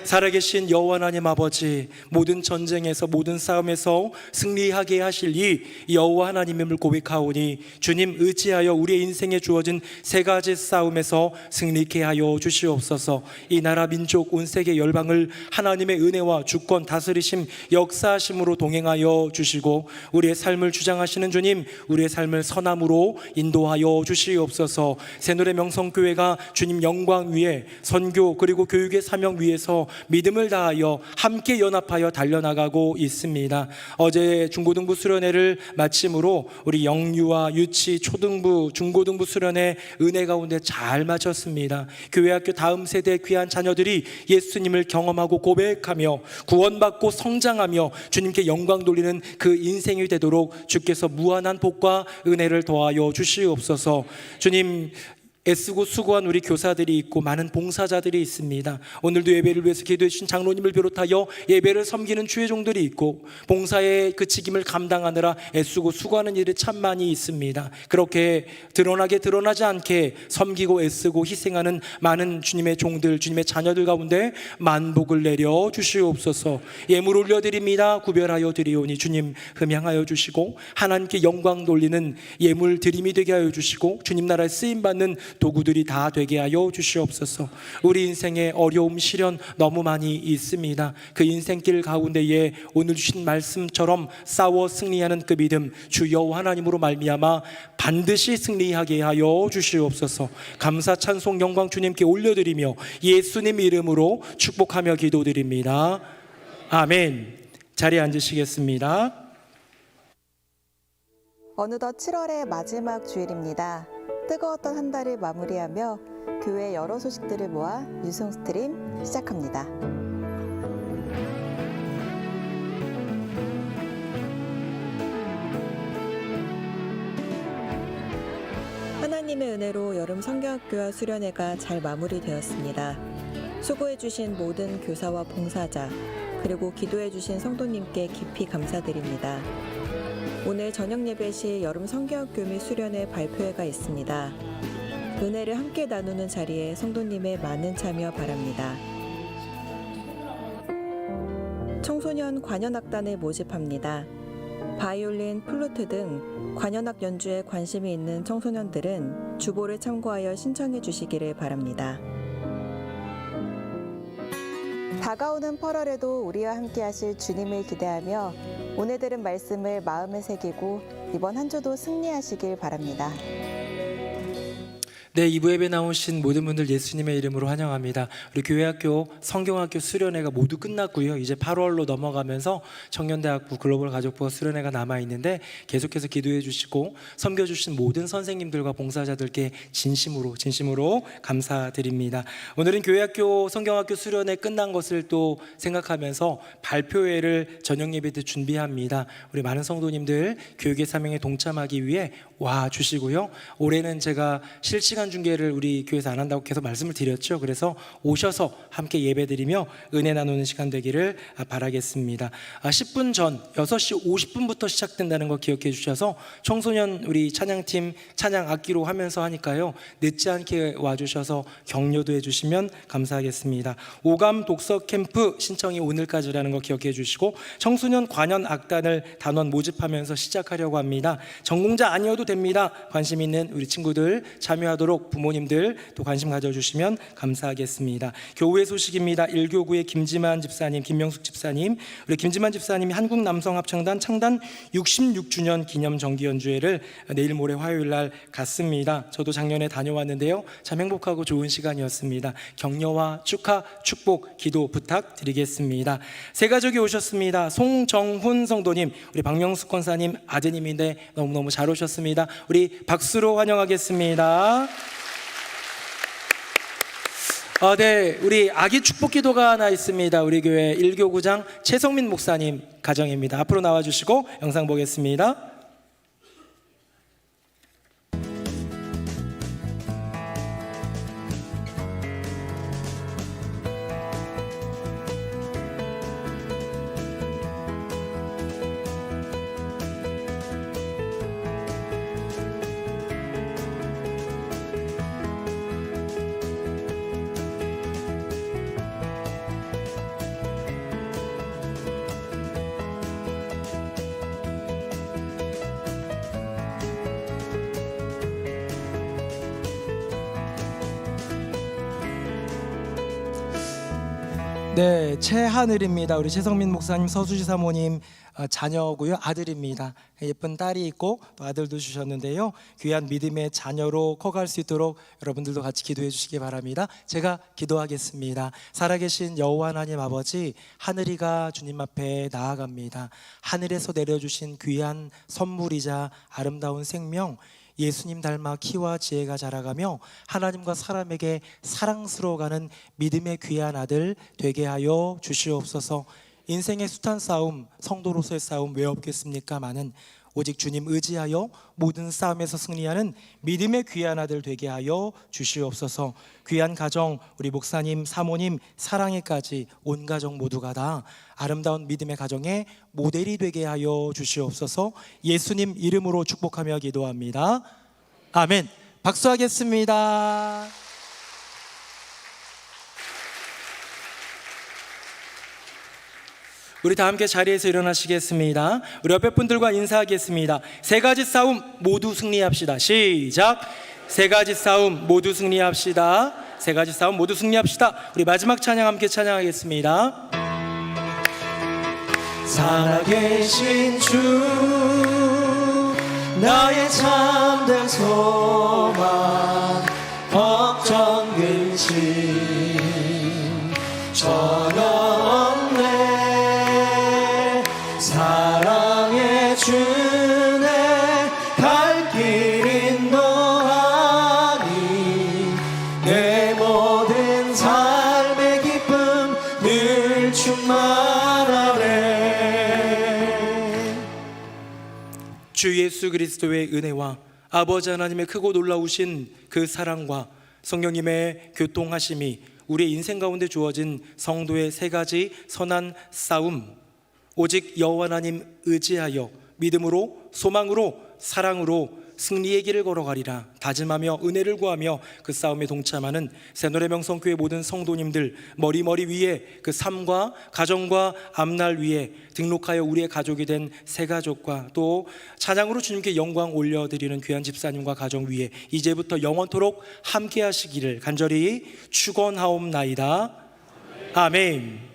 살아계신 여호와 하나님 아버지, 모든 전쟁에서 모든 싸움에서 승리하게 하실 이 여호와 하나님임을 고백하오니 주님 의지하여 우리의 인생에 주어진 세 가지 싸움에서 승리케 하여 주시옵소서. 이 나라 민족 온 세계 열방을 하나님의 은혜와 주권 다스리심 역사하심으로 동행하여 주시고 우리의 삶을 주장하시는 주님, 우리의 삶을 선함으로 인도하여 주시옵소서. 새노래 명성교회가 주님 영광 위에 선교 그리고 교육의 사명 위에서 믿음을 다하여 함께 연합하여 달려나가고 있습니다. 어제 중고등부 수련회를 마침으로 우리 영유아 유치 초등부 중고등부 수련회 은혜 가운데 잘 마쳤습니다. 교회학교 다음 세대 귀한 자녀들이 예수님을 경험하고 고백하며 구원받고 성장하며 주님께 영광 돌리는 그 인생이 되도록 주께서 무한한 복과 은혜를 더하여 주시옵소서. 주님, 애쓰고 수고한 우리 교사들이 있고 많은 봉사자들이 있습니다. 오늘도 예배를 위해서 기도해 주신 장로님을 비롯하여 예배를 섬기는 주의 종들이 있고 봉사의 그 직임을 감당하느라 애쓰고 수고하는 일이 참 많이 있습니다. 그렇게 드러나지 않게 섬기고 애쓰고 희생하는 많은 주님의 종들, 주님의 자녀들 가운데 만복을 내려 주시옵소서. 예물 올려드립니다. 구별하여 드리오니 주님 흠양하여 주시고 하나님께 영광 돌리는 예물 드림이 되게 하여 주시고 주님 나라에 쓰임받는 도구들이 다 되게 하여 주시옵소서. 우리 인생에 어려움 시련 너무 많이 있습니다. 그 인생길 가운데에 오늘 주신 말씀처럼 싸워 승리하는 그 믿음 주 여호와 하나님으로 말미암아 반드시 승리하게 하여 주시옵소서. 감사 찬송 영광 주님께 올려드리며 예수님 이름으로 축복하며 기도드립니다. 아멘. 자리에 앉으시겠습니다. 어느덧 7월의 마지막 주일입니다. 뜨거웠던 한 달을 마무리하며 교회 여러 소식들을 모아 유송 스트림 시작합니다. 하나님의 은혜로 여름 성경학교와 수련회가 잘 마무리되었습니다. 수고해주신 모든 교사와 봉사자 그리고 기도해주신 성도님께 깊이 감사드립니다. 오늘 저녁 예배 시 여름 성경학교 및 수련회 발표회가 있습니다. 은혜를 함께 나누는 자리에 성도님의 많은 참여 바랍니다. 청소년 관현악단을 모집합니다. 바이올린, 플루트 등 관현악 연주에 관심이 있는 청소년들은 주보를 참고하여 신청해 주시기를 바랍니다. 다가오는 8월에도 우리와 함께 하실 주님을 기대하며 오늘 들은 말씀을 마음에 새기고 이번 한 주도 승리하시길 바랍니다. 네, 2부 예배 나오신 모든 분들 예수님의 이름으로 환영합니다. 우리 교회학교 성경학교 수련회가 모두 끝났고요. 이제 8월로 넘어가면서 청년대학부 글로벌 가족부가 수련회가 남아있는데 계속해서 기도해 주시고 섬겨주신 모든 선생님들과 봉사자들께 진심으로 감사드립니다. 오늘은 교회학교 성경학교 수련회 끝난 것을 또 생각하면서 발표회를 저녁 예배 때 준비합니다. 우리 많은 성도님들 교육의 사명에 동참하기 위해 와 주시고요. 올해는 제가 실시간 중계를 우리 교회에서 안 한다고 계속 말씀을 드렸죠. 그래서 오셔서 함께 예배드리며 은혜 나누는 시간 되기를 바라겠습니다. 10분 전 6시 50분부터 시작된다는 거 기억해 주셔서 청소년 우리 찬양팀 찬양 악기로 하면서 하니까요. 늦지 않게 와주셔서 격려도 해주시면 감사하겠습니다. 오감 독서 캠프 신청이 오늘까지라는 거 기억해 주시고 청소년 관현 악단을 단원 모집하면서 시작하려고 합니다. 전공자 아니어도 됩니다. 관심 있는 우리 친구들 참여하도록 있도록 부모님들 또 관심 가져주시면 감사하겠습니다. 교회 소식입니다. 1교구의 김지만 집사님, 김명숙 집사님, 우리 김지만 집사님이 한국남성합창단 창단 66주년 기념 정기연주회를 내일 모레 화요일 날 갔습니다. 저도 작년에 다녀왔는데요, 참 행복하고 좋은 시간이었습니다. 격려와 축하, 축복, 기도 부탁드리겠습니다. 세 가족이 오셨습니다. 송정훈 성도님, 우리 박명숙 권사님 아드님인데 너무너무 잘 오셨습니다. 우리 박수로 환영하겠습니다. 네, 우리 아기 축복 기도가 하나 있습니다. 우리 교회 1교구장 최성민 목사님 가정입니다. 앞으로 나와주시고 영상 보겠습니다. 네, 최하늘입니다. 우리 최성민 목사님, 서수지 사모님 자녀고요. 아들입니다. 예쁜 딸이 있고 또 아들도 주셨는데요. 귀한 믿음의 자녀로 커갈 수 있도록 여러분들도 같이 기도해 주시기 바랍니다. 제가 기도하겠습니다. 살아계신 여호와 하나님 아버지, 하늘이가 주님 앞에 나아갑니다. 하늘에서 내려주신 귀한 선물이자 아름다운 생명, 예수님 닮아 키와 지혜가 자라가며 하나님과 사람에게 사랑스러워가는 믿음의 귀한 아들 되게 하여 주시옵소서. 인생의 숱한 싸움, 성도로서의 싸움 왜 없겠습니까마는 오직 주님 의지하여 모든 싸움에서 승리하는 믿음의 귀한 아들 되게 하여 주시옵소서. 귀한 가정, 우리 목사님, 사모님, 사랑해까지 온 가정 모두가 다 아름다운 믿음의 가정의 모델이 되게 하여 주시옵소서. 예수님 이름으로 축복하며 기도합니다. 아멘. 박수하겠습니다. 우리 다 함께 자리에서 일어나시겠습니다. 우리 옆에 분들과 인사하겠습니다. 세 가지 싸움 모두 승리합시다. 시작. 세 가지 싸움 모두 승리합시다. 세 가지 싸움 모두 승리합시다. 우리 마지막 찬양 함께 찬양하겠습니다. 살아계신 주, 나의 참된 소망, 걱정 근심 전혀 없네. 사랑의 주네, 갈 길 인도하니 내 모든 삶의 기쁨 늘 충만하네. 주 예수 그리스도의 은혜와 아버지 하나님의 크고 놀라우신 그 사랑과 성령님의 교통하심이 우리의 인생 가운데 주어진 성도의 세 가지 선한 싸움, 오직 여호와 하나님 의지하여 믿음으로, 소망으로, 사랑으로 승리의 길을 걸어가리라 다짐하며 은혜를 구하며 그 싸움에 동참하는 새노래 명성교회 모든 성도님들, 머리 위에 그 삶과 가정과 앞날 위에 등록하여 우리의 가족이 된 새 가족과 또 찬양으로 주님께 영광 올려드리는 귀한 집사님과 가정 위에 이제부터 영원토록 함께 하시기를 간절히 축원하옵나이다. 아멘.